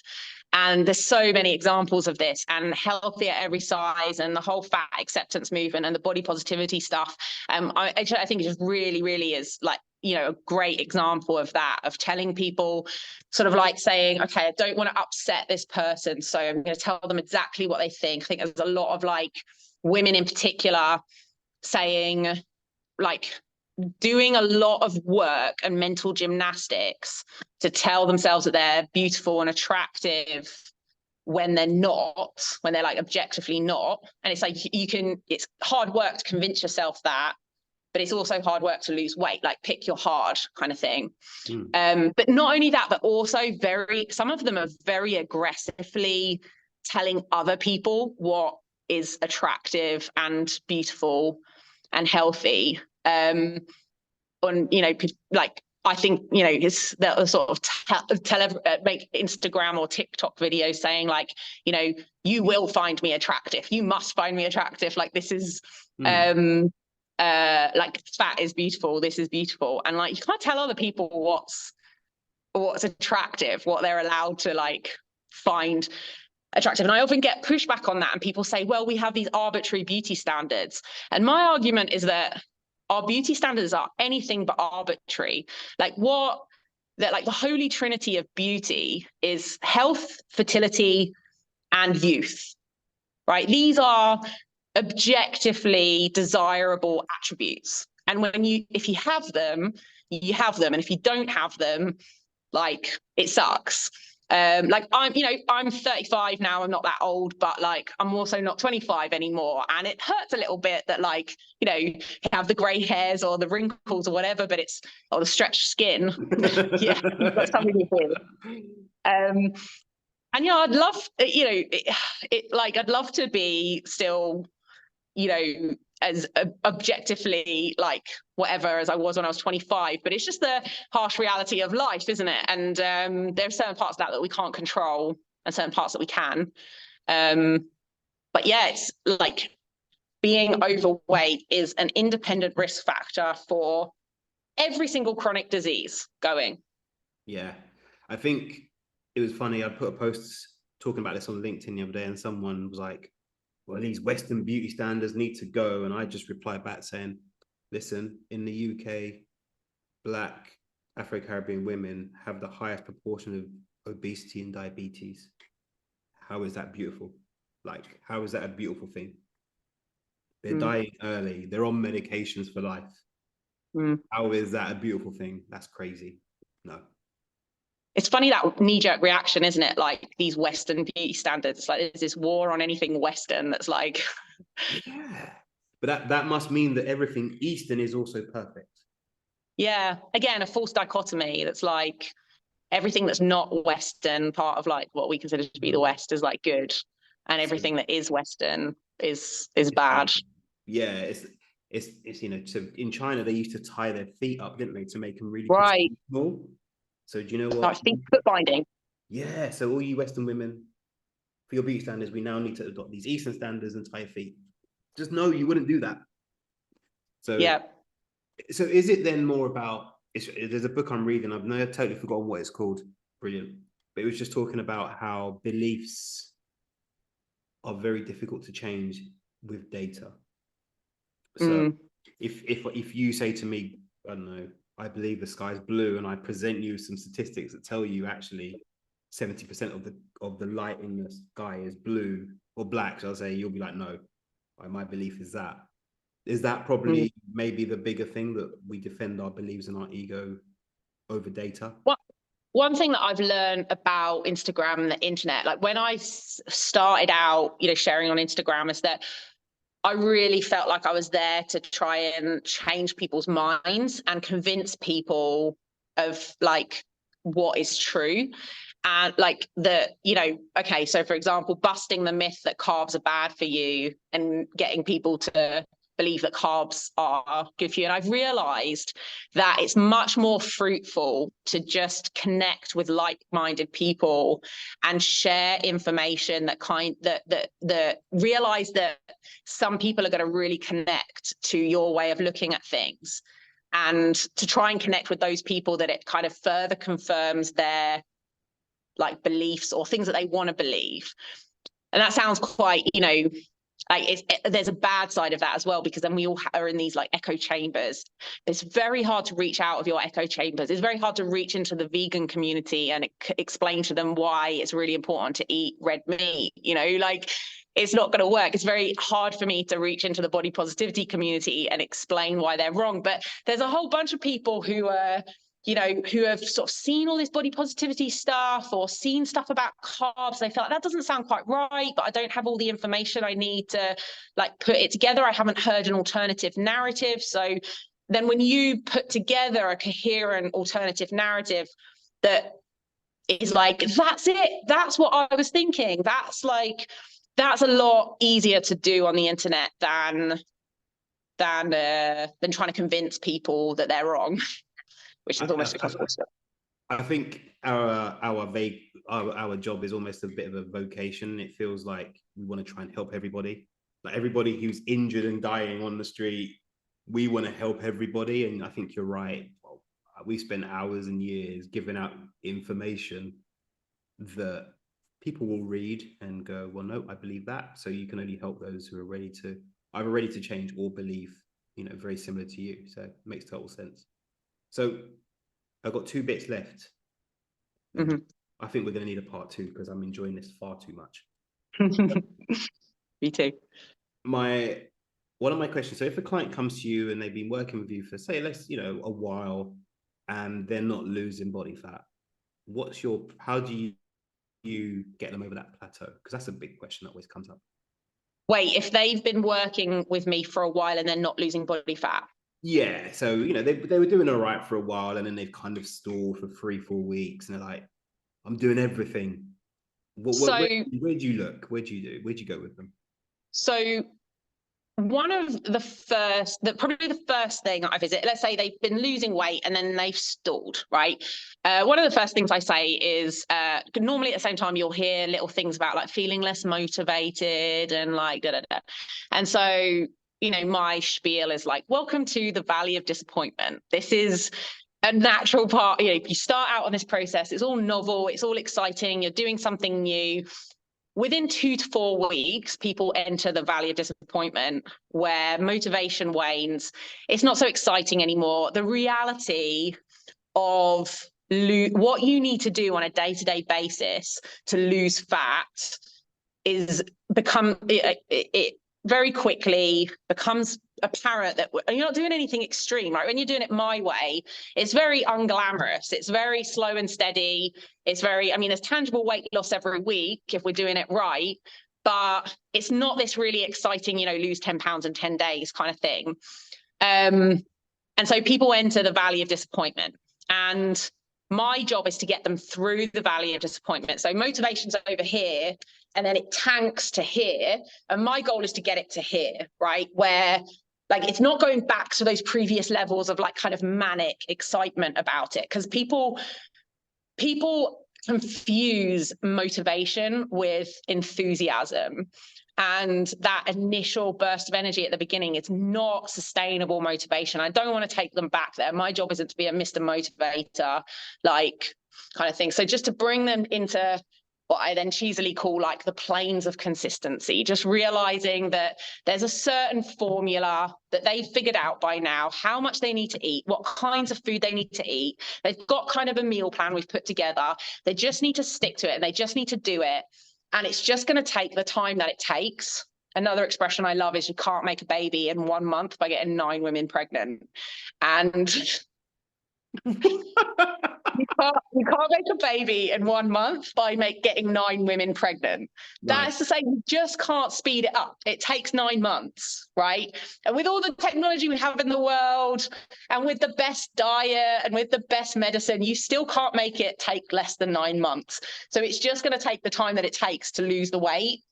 And there's so many examples of this, and healthy at every size and the whole fat acceptance movement and the body positivity stuff. I think it just really, really is like, a great example of that, of telling people sort of like saying, okay, I don't want to upset this person, so I'm going to tell them exactly what they think. I think there's a lot of like women in particular saying like doing a lot of work and mental gymnastics to tell themselves that they're beautiful and attractive when they're not, when they're like objectively not. And it's like it's hard work to convince yourself that, but it's also hard work to lose weight, like pick your hard kind of thing. But not only that, but also some of them are very aggressively telling other people what is attractive and beautiful and healthy. Like I think, it's that sort of make Instagram or TikTok videos saying like, you will find me attractive. You must find me attractive. Like this is, like fat is beautiful. This is beautiful. And like, you can't tell other people what's attractive, what they're allowed to like find attractive. And I often get pushback on that. And people say, well, we have these arbitrary beauty standards. And my argument is that our beauty standards are anything but arbitrary. Like the holy trinity of beauty is health, fertility, and youth, right? These are objectively desirable attributes. And if you have them, you have them. And if you don't have them, like, it sucks. Like, I'm 35 now, I'm not that old, but like, I'm also not 25 anymore. And it hurts a little bit that, like, you have the gray hairs or the wrinkles or whatever, but or the stretched skin. Yeah, you've got something to do. And I'd love, I'd love to be still, as objectively like whatever as I was when I was 25, but it's just the harsh reality of life, isn't it? And there are certain parts of that we can't control and certain parts that we can. But yeah, it's like being overweight is an independent risk factor for every single chronic disease going. Yeah, I think it was funny. I put a post talking about this on LinkedIn the other day, and someone was like, well, these Western beauty standards need to go. And I just replied back saying, listen, in the UK, Black Afro-Caribbean women have the highest proportion of obesity and diabetes. How is that beautiful? Like, how is that a beautiful thing? They're dying early. They're on medications for life. How is that a beautiful thing? That's crazy. No. It's funny, that knee-jerk reaction, isn't it? Like, these Western beauty standards, like there's this war on anything Western that's like... Yeah, but that must mean that everything Eastern is also perfect. Yeah, again, a false dichotomy that's like everything that's not Western, part of like what we consider to be the West, is like good, and everything that is Western is bad. Yeah, it's so in China they used to tie their feet up, didn't they, to make them really right small. So do you know what? I think foot binding. Yeah, so all you Western women, for your beauty standards, we now need to adopt these Eastern standards and tie your feet. Just know you wouldn't do that. So yeah. So is it then more about? There's a book I'm reading. I've totally forgotten what it's called. Brilliant, but it was just talking about how beliefs are very difficult to change with data. So if you say to me, I don't know, I believe the sky's blue, and I present you some statistics that tell you actually 70% of the light in the sky is blue or black, so I'll say, you'll be like, no, my belief is that. Is that probably maybe the bigger thing, that we defend our beliefs and our ego over data? One thing that I've learned about Instagram and the internet, like when I started out, sharing on Instagram, is that I really felt like I was there to try and change people's minds and convince people of like what is true. And like okay, so for example, busting the myth that carbs are bad for you and getting people to believe that carbs are good for you. And I've realized that it's much more fruitful to just connect with like-minded people and share information that realize that some people are going to really connect to your way of looking at things, and to try and connect with those people that it kind of further confirms their like beliefs or things that they want to believe. And that sounds quite, like there's a bad side of that as well, because then we all are in these like echo chambers. It's very hard to reach out of your echo chambers. It's very hard to reach into the vegan community and explain to them why it's really important to eat red meat. Like, it's not going to work. It's very hard for me to reach into the body positivity community and explain why they're wrong. But there's a whole bunch of people who are who have sort of seen all this body positivity stuff or seen stuff about carbs. They feel like that doesn't sound quite right, but I don't have all the information I need to like put it together. I haven't heard an alternative narrative. So then when you put together a coherent alternative narrative that is like, that's it, that's what I was thinking, that's a lot easier to do on the internet than trying to convince people that they're wrong. Which is almost impossible. I think our job is almost a bit of a vocation. It feels like we want to try and help everybody. Like everybody who's injured and dying on the street, we want to help everybody. And I think you're right. We spend hours and years giving out information that people will read and go, well, no, I believe that. So you can only help those who are either ready to change or believe very similar to you. So it makes total sense. So I've got 2 bits left. I think we're going to need a part 2 because I'm enjoying this far too much. Me too. One of my questions, so if a client comes to you and they've been working with you for, say, a while, and they're not losing body fat, how do you get them over that plateau? Because that's a big question that always comes up. Wait, if they've been working with me for a while and they're not losing body fat? Yeah, so they were doing all right for a while, and then they've kind of stalled for 3-4 weeks, and they're like, I'm doing everything. Where do you look? Where'd you go with them? So one of the first, probably the first thing I visit, let's say they've been losing weight and then they've stalled, right? One of the first things I say is, normally at the same time, you'll hear little things about like feeling less motivated and like da-da-da. And so, my spiel is like, welcome to the Valley of Disappointment. This is a natural part. You start out on this process, it's all novel, it's all exciting, you're doing something new. Within 2 to 4 weeks, people enter the Valley of Disappointment where motivation wanes. It's not so exciting anymore. The reality of what you need to do on a day-to-day basis to lose fat is it very quickly becomes apparent that you're not doing anything extreme, right? When you're doing it my way, it's very unglamorous. It's very slow and steady. It's there's tangible weight loss every week if we're doing it right, but it's not this really exciting, lose 10 pounds in 10 days kind of thing. And so people enter the Valley of Disappointment, and my job is to get them through the Valley of Disappointment. So motivation's over here, and then it tanks to here. And my goal is to get it to here, right? Where it's not going back to those previous levels of kind of manic excitement about it. Because people confuse motivation with enthusiasm. And that initial burst of energy at the beginning, it's not sustainable motivation. I don't want to take them back there. My job isn't to be a Mr. Motivator, kind of thing. So just to bring them into what I then cheesily call the planes of consistency, just realizing that there's a certain formula that they've figured out by now, how much they need to eat, what kinds of food they need to eat. They've got kind of a meal plan we've put together. They just need to stick to it, and they just need to do it. And it's just going to take the time that it takes. Another expression I love is you can't make a baby in 1 month by getting 9 women pregnant. And you can't make a baby in 1 month by getting 9 women pregnant. Right. That's to say, you just can't speed it up. It takes 9 months, right? And with all the technology we have in the world, and with the best diet and with the best medicine, you still can't make it take less than 9 months. So it's just going to take the time that it takes to lose the weight,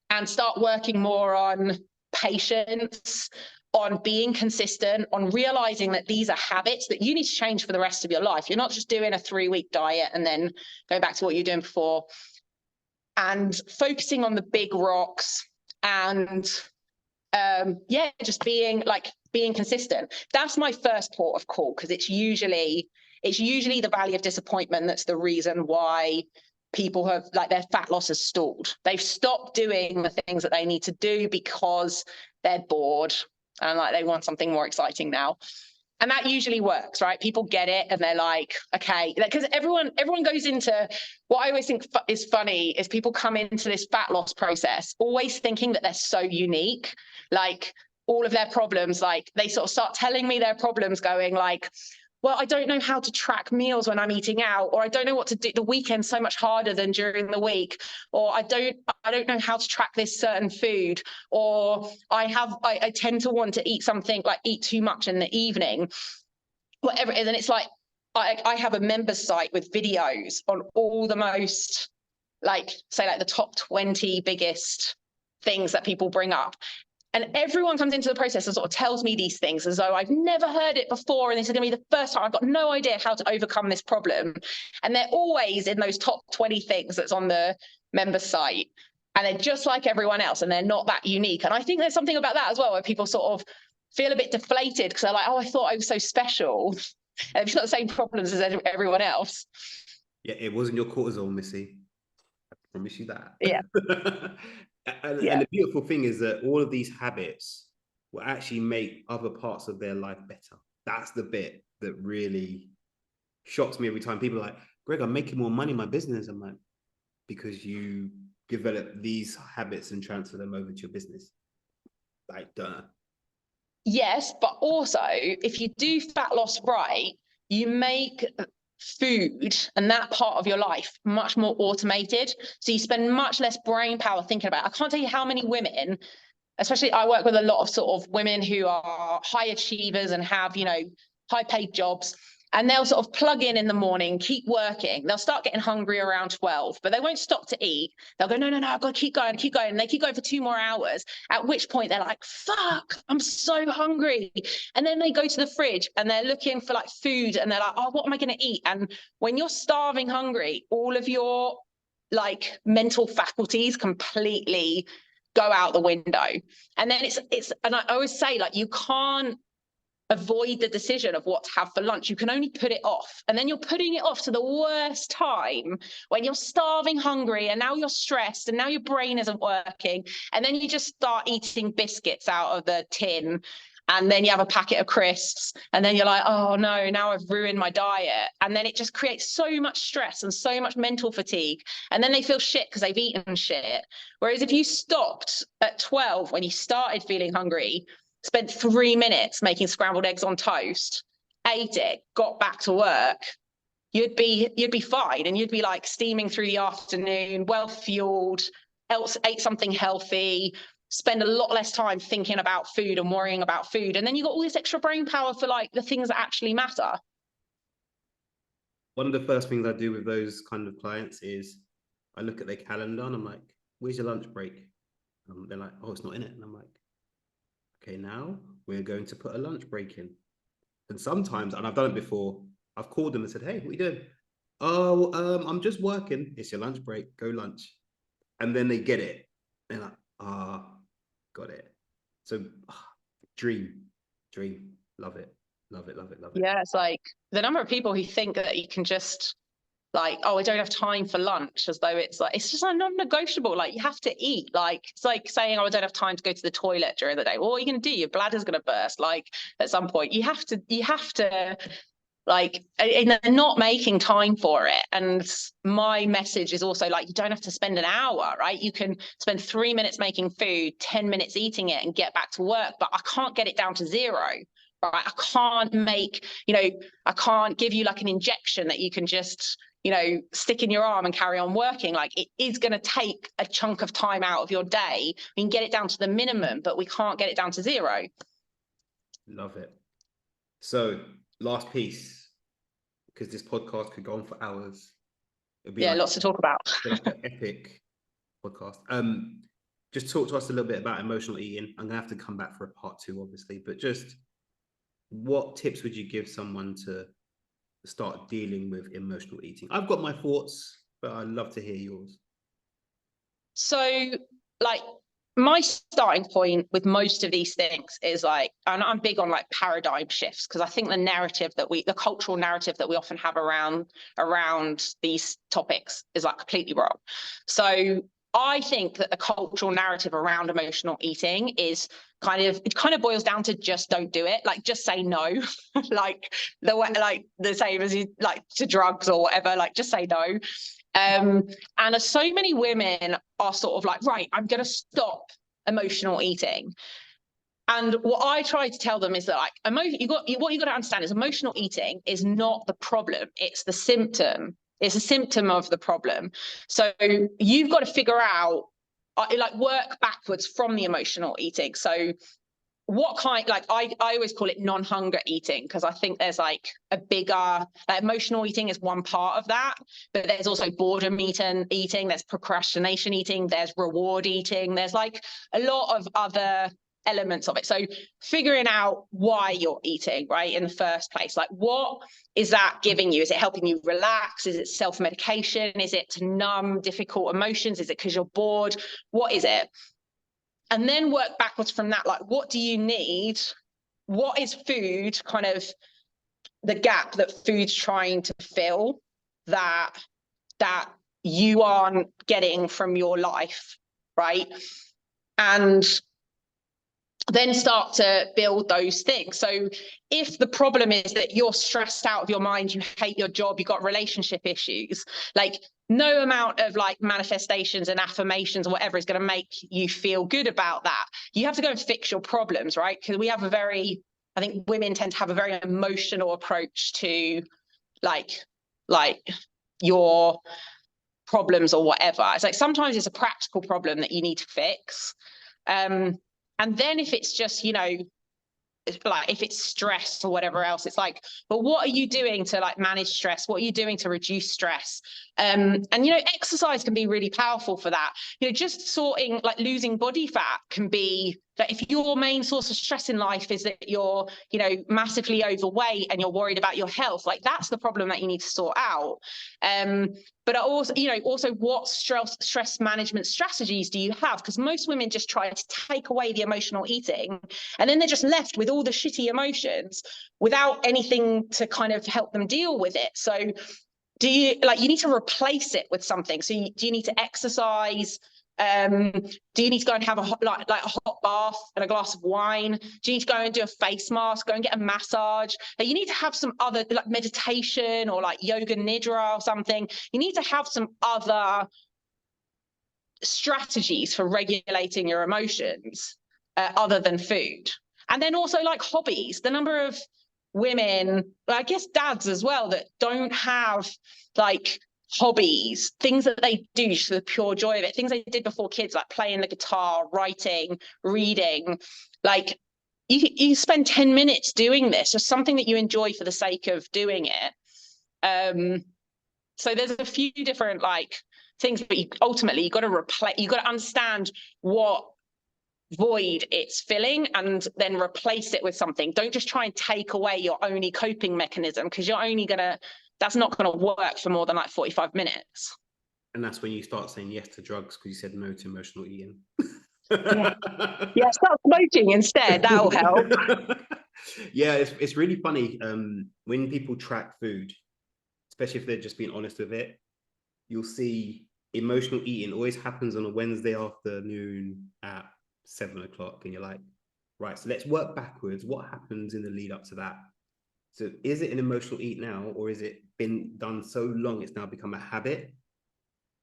and start working more on patience, on being consistent, on realizing that these are habits that you need to change for the rest of your life. You're not just doing a 3-week diet and then go back to what you're doing before. And focusing on the big rocks, and just being consistent. That's my first port of call, because it's usually the Valley of Disappointment that's the reason why people have their fat loss has stalled. They've stopped doing the things that they need to do because they're bored and they want something more exciting now. And that usually works, right? People get it and they're like, okay, because everyone goes into what I always think is funny is people come into this fat loss process always thinking that they're so unique. All of their problems, they sort of start telling me their problems, going well, I don't know how to track meals when I'm eating out, or I don't know what to do. The weekend's so much harder than during the week, or I don't know how to track this certain food, or I tend to want to eat something eat too much in the evening, whatever it is. And it's I have a members site with videos on all the most the top 20 biggest things that people bring up. And everyone comes into the process and sort of tells me these things as though I've never heard it before, and this is going to be the first time. I've got no idea how to overcome this problem. And they're always in those top 20 things that's on the member site. And they're just like everyone else, and they're not that unique. And I think there's something about that as well, where people sort of feel a bit deflated because they're like, oh, I thought I was so special. And they've got the same problems as everyone else. Yeah, it wasn't your cortisol, Missy. I promise you that. Yeah. And the beautiful thing is that all of these habits, will actually make other parts of their life better. That's the bit that really shocks me every time. People are like, Greg, I'm making more money in my business. I'm like, because you develop these habits and transfer them over to your business. Like, duh. Yes, but also if you do fat loss right, you make food and that part of your life much more automated. So you spend much less brain power thinking about it. I can't tell you how many women, especially I work with a lot of sort of women who are high achievers and have, you know, high paid jobs. And they'll sort of plug in the morning, keep working. They'll start getting hungry around 12, but they won't stop to eat. They'll go, no, I've got to keep going. And they keep going for 2 more hours, at which point they're like, fuck, I'm so hungry. And then they go to the fridge and they're looking for like food and they're like, oh, what am I going to eat? And when you're starving hungry, all of your like mental faculties completely go out the window. And then it's and I always say, like, you can't avoid the decision of what to have for lunch. You can only put it off. And then you're putting it off to the worst time when you're starving hungry and now you're stressed and now your brain isn't working. And then you just start eating biscuits out of the tin. And then you have a packet of crisps and then you're like, oh no, now I've ruined my diet. And then it just creates so much stress and so much mental fatigue. And then they feel shit because they've eaten shit. Whereas if you stopped at 12 when you started feeling hungry, spent 3 minutes making scrambled eggs on toast, ate it, got back to work, you'd be fine. And you'd be like steaming through the afternoon, well fueled, ate something healthy, spend a lot less time thinking about food and worrying about food. And then you got all this extra brain power for like the things that actually matter. One of the first things I do with those kind of clients is I look at their calendar and I'm like, where's your lunch break? They're like, oh, it's not in it. And I'm like, okay, now we're going to put a lunch break in. And sometimes, and I've done it before, I've called them and said, hey, what are you doing? Oh, I'm just working. It's your lunch break. Go lunch. And then they get it. They're like, got it. So dream. Love it. Yeah, it's like the number of people who think that you can just like, oh, I don't have time for lunch, as though it's like, it's just like non-negotiable. Like, you have to eat. Like, it's like saying, oh, I don't have time to go to the toilet during the day. Well, what are you going to do? Your bladder's going to burst. Like, at some point, you have to like, and they're not making time for it. And my message is also like, you don't have to spend an hour, right? You can spend 3 minutes making food, 10 minutes eating it and get back to work, but I can't get it down to 0. Right? I can't make, I can't give you like an injection that you can just, stick in your arm and carry on working. Like, it is going to take a chunk of time out of your day. We can get it down to the minimum, but we can't get it down to 0. Love it. So last piece, because this podcast could go on for hours. It'd be lots to talk about. Like an epic podcast. Just talk to us a little bit about emotional eating. I'm gonna have to come back for a part 2, obviously, but just what tips would you give someone to start dealing with emotional eating? I've got my thoughts, but I'd love to hear yours. So, like, my starting point with most of these things is like, and I'm big on like paradigm shifts, because I think the cultural narrative that we often have around these topics is like completely wrong. So I think that the cultural narrative around emotional eating is it kind of boils down to just don't do it. Like, just say no, like the same as you like to drugs or whatever, like just say no. And so many women are sort of like, right, I'm going to stop emotional eating. And what I try to tell them is that, like, what you got to understand is emotional eating is not the problem. It's the symptom. It's a symptom of the problem. So you've got to figure out, work backwards from the emotional eating. So what kind, like, I always call it non-hunger eating, because I think there's like a bigger, like, emotional eating is one part of that, but there's also boredom eating, there's procrastination eating, there's reward eating, there's like a lot of other elements of it. So figuring out why you're eating, right, in the first place, like, what is that giving you? Is it helping you relax? Is it self-medication? Is it to numb difficult emotions? Is it because you're bored? What is it? And then work backwards from that. Like, what do you need? What is food, kind of the gap that food's trying to fill that you aren't getting from your life, right? And then start to build those things. So if the problem is that you're stressed out of your mind, you hate your job, you've got relationship issues, like no amount of like manifestations and affirmations or whatever is going to make you feel good about that. You have to go and fix your problems, right? Because we have a very, I think women tend to have a very emotional approach to like your problems or whatever. It's like sometimes it's a practical problem that you need to fix. And then if it's just, you know, like if it's stress or whatever else, it's like, but what are you doing to like manage stress? What are you doing to reduce stress? And you know, exercise can be really powerful for that. You know, just sorting, like losing body fat can be that if your main source of stress in life is that you're, you know, massively overweight and you're worried about your health, like that's the problem that you need to sort out. But also, you know, also what stress management strategies do you have? Because most women just try to take away the emotional eating, and then they're just left with all the shitty emotions without anything to kind of help them deal with it. So do you, like, you need to replace it with something. So do you need to exercise? Do you need to go and have a hot bath and a glass of wine? Do you need to go and do a face mask, go and get a massage? Like, you need to have some other, like meditation or like yoga nidra or something. You need to have some other strategies for regulating your emotions other than food. And then also like hobbies. The number of women, I guess dads as well, that don't have like hobbies, things that they do just for the pure joy of it, things they did before kids, like playing the guitar, writing, reading. Like you spend 10 minutes doing this, just something that you enjoy for the sake of doing it. So there's a few different like things, but ultimately you got to replace, you got to understand what void it's filling and then replace it with something. Don't just try and take away your only coping mechanism, because you're only gonna, that's not going to work for more than like 45 minutes. And that's when you start saying yes to drugs because you said no to emotional eating. Yeah, start smoking instead. That'll help. Yeah, it's really funny when people track food, especially if they're just being honest with it. You'll see emotional eating always happens on a Wednesday afternoon at 7 o'clock, and you're like, right, so let's work backwards. What happens in the lead up to that? So is it an emotional eat now, or is it been done so long it's now become a habit?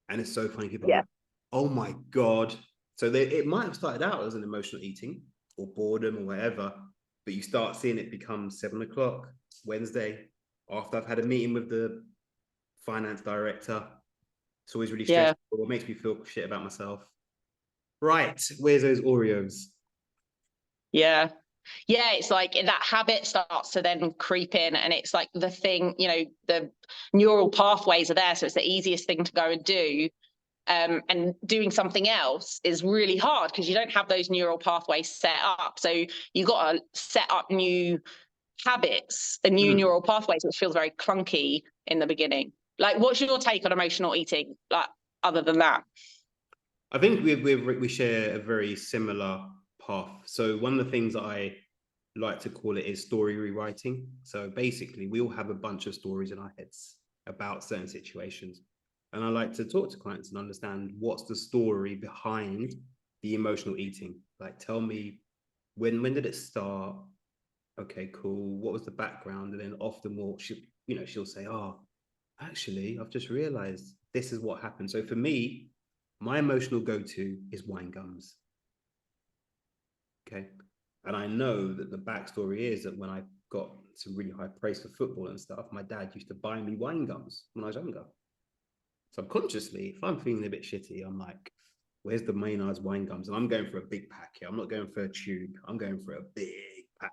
And it's so funny, people are like, oh my God. So it might have started out as an emotional eating or boredom or whatever, but you start seeing it become 7 o'clock Wednesday after I've had a meeting with the finance director. It's always really stressful. It makes me feel shit about myself. Right, where's those Oreos? Yeah, it's like that habit starts to then creep in, and it's like the thing, you know, the neural pathways are there, so it's the easiest thing to go and do. And doing something else is really hard because you don't have those neural pathways set up. So you've got to set up new habits and new neural pathways, which feels very clunky in the beginning. Like, what's your take on emotional eating, like, other than that? I think we share a very similar path. So one of the things that I like to call it is story rewriting. So basically, we all have a bunch of stories in our heads about certain situations. And I like to talk to clients and understand what's the story behind the emotional eating. Like, tell me, when did it start? Okay, cool. What was the background? And then often she'll say, oh, actually, I've just realized this is what happened. So for me, my emotional go-to is wine gums. Okay. And I know that the backstory is that when I got some really high praise for football and stuff, my dad used to buy me wine gums when I was younger. Subconsciously, if I'm feeling a bit shitty, I'm like, where's the Maynard's wine gums? And I'm going for a big pack here. I'm not going for a tube. I'm going for a big pack,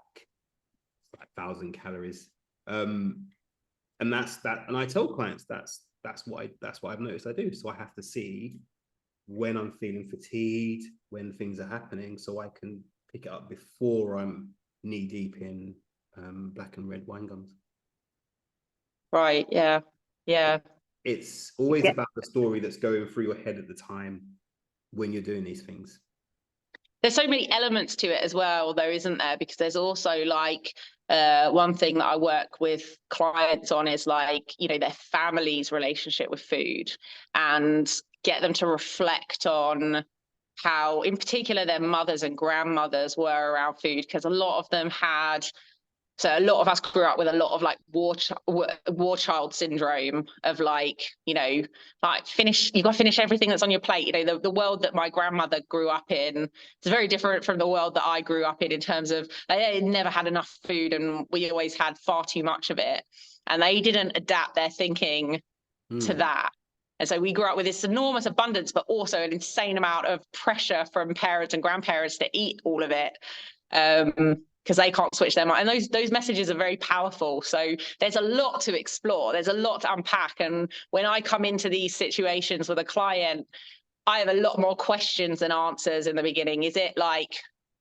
like 1,000 calories. And that's that. And I tell clients that's what I've noticed I do. So I have to see when I'm feeling fatigued, when things are happening, so I can pick it up before I'm knee deep in black and red wine gums. Right. Yeah. It's always about the story that's going through your head at the time when you're doing these things. There's so many elements to it as well, though, isn't there? Because there's also like one thing that I work with clients on is like, you know, their family's relationship with food, and get them to reflect on how, in particular, their mothers and grandmothers were around food, because a lot of them had. So a lot of us grew up with a lot of like war child syndrome of like, you know, like you got to finish everything that's on your plate. You know, the world that my grandmother grew up in is very different from the world that I grew up in terms of they never had enough food and we always had far too much of it. And they didn't adapt their thinking to that. And so we grew up with this enormous abundance, but also an insane amount of pressure from parents and grandparents to eat all of it. Because they can't switch their mind. And those messages are very powerful. So there's a lot to explore. There's a lot to unpack. And when I come into these situations with a client, I have a lot more questions than answers in the beginning. Is it like,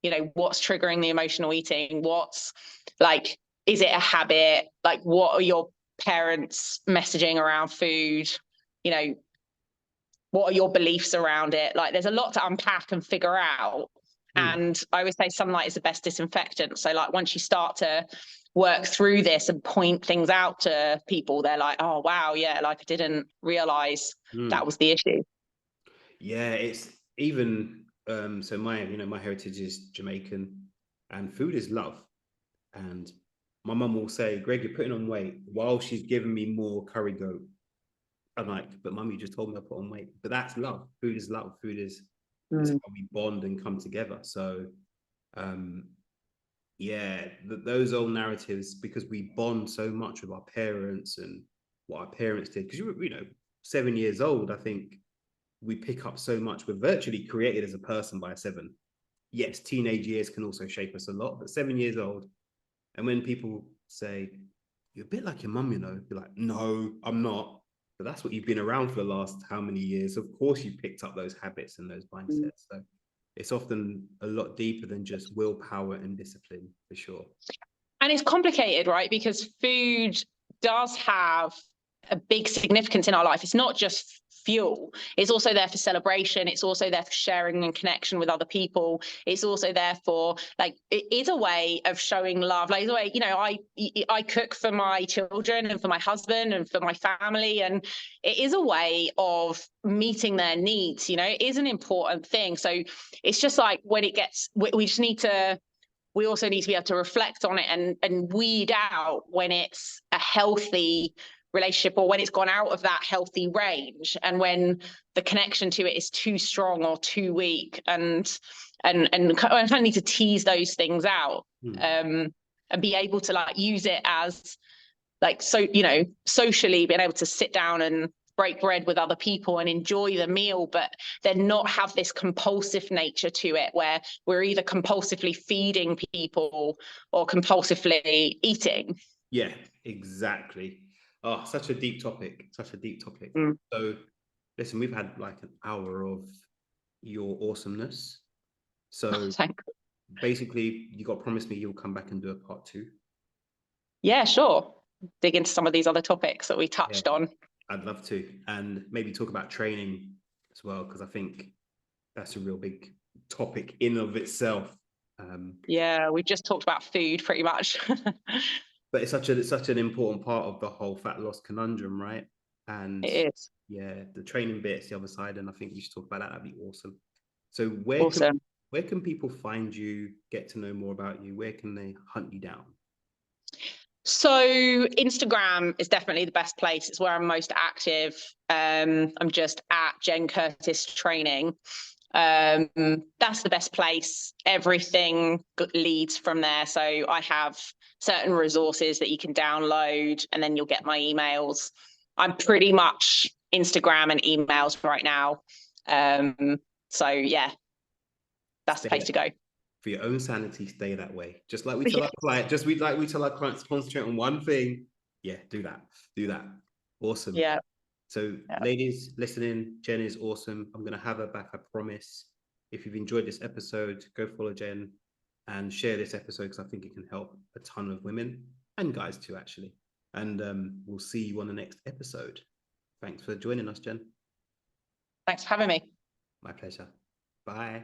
you know, what's triggering the emotional eating? What's like, is it a habit? Like, what are your parents messaging around food? You know, what are your beliefs around it? Like, there's a lot to unpack and figure out. And I always say sunlight is the best disinfectant. So like once you start to work through this and point things out to people, they're like, oh, wow, yeah, like I didn't realize that was the issue. Yeah, it's even, so my heritage is Jamaican and food is love. And my mum will say, Greg, you're putting on weight, while she's giving me more curry goat. I'm like, but mum, you just told me I put on weight. But that's love. Food is love. Food is how we bond and come together. So yeah, those old narratives, because we bond so much with our parents and what our parents did, because you know, 7 years old, I think we pick up so much. We're virtually created as a person by 7. Yes, teenage years can also shape us a lot, but 7 years old. And when people say, you're a bit like your mum, you know, you're like, no, I'm not. But that's what you've been around for the last how many years. Of course, you picked up those habits and those mindsets. So it's often a lot deeper than just willpower and discipline, for sure. And it's complicated, right? Because food does have a big significance in our life. It's not just fuel. It's also there for celebration. It's also there for sharing and connection with other people. It's also there for like, it is a way of showing love. Like the way, you know, I cook for my children and for my husband and for my family. And it is a way of meeting their needs. You know, it is an important thing. So it's just like when it gets, we just need to, we also need to be able to reflect on it and weed out when it's a healthy relationship or when it's gone out of that healthy range and when the connection to it is too strong or too weak and kind of need to tease those things out and be able to like use it as like, so, you know, socially being able to sit down and break bread with other people and enjoy the meal, but then not have this compulsive nature to it where we're either compulsively feeding people or compulsively eating. Yeah, exactly. Oh, such a deep topic. Such a deep topic. So listen, we've had like an hour of your awesomeness. So basically, you got to promise me you'll come back and do a part 2. Yeah, sure. Dig into some of these other topics that we touched on. I'd love to. And maybe talk about training as well, because I think that's a real big topic in of itself. Yeah, we just talked about food pretty much. But it's such an important part of the whole fat loss conundrum, right? And it is. Yeah, the training bit's the other side, and I think we should talk about that. That'd be awesome. So where can people find you, get to know more about you? Where can they hunt you down? So Instagram is definitely the best place. It's where I'm most active. I'm just at Jen Curtis Training. That's the best place. Everything leads from there. So I have certain resources that you can download and then you'll get my emails. I'm pretty much Instagram and emails right now. So yeah, that's the place to go. For your own sanity, stay that way. Just like we tell our clients, we tell our clients to concentrate on one thing. Yeah, do that. Awesome. Yeah. So ladies listening, Jen is awesome. I'm going to have her back, I promise. If you've enjoyed this episode, go follow Jen and share this episode because I think it can help a ton of women and guys too, actually. And we'll see you on the next episode. Thanks for joining us, Jen. Thanks for having me. My pleasure. Bye.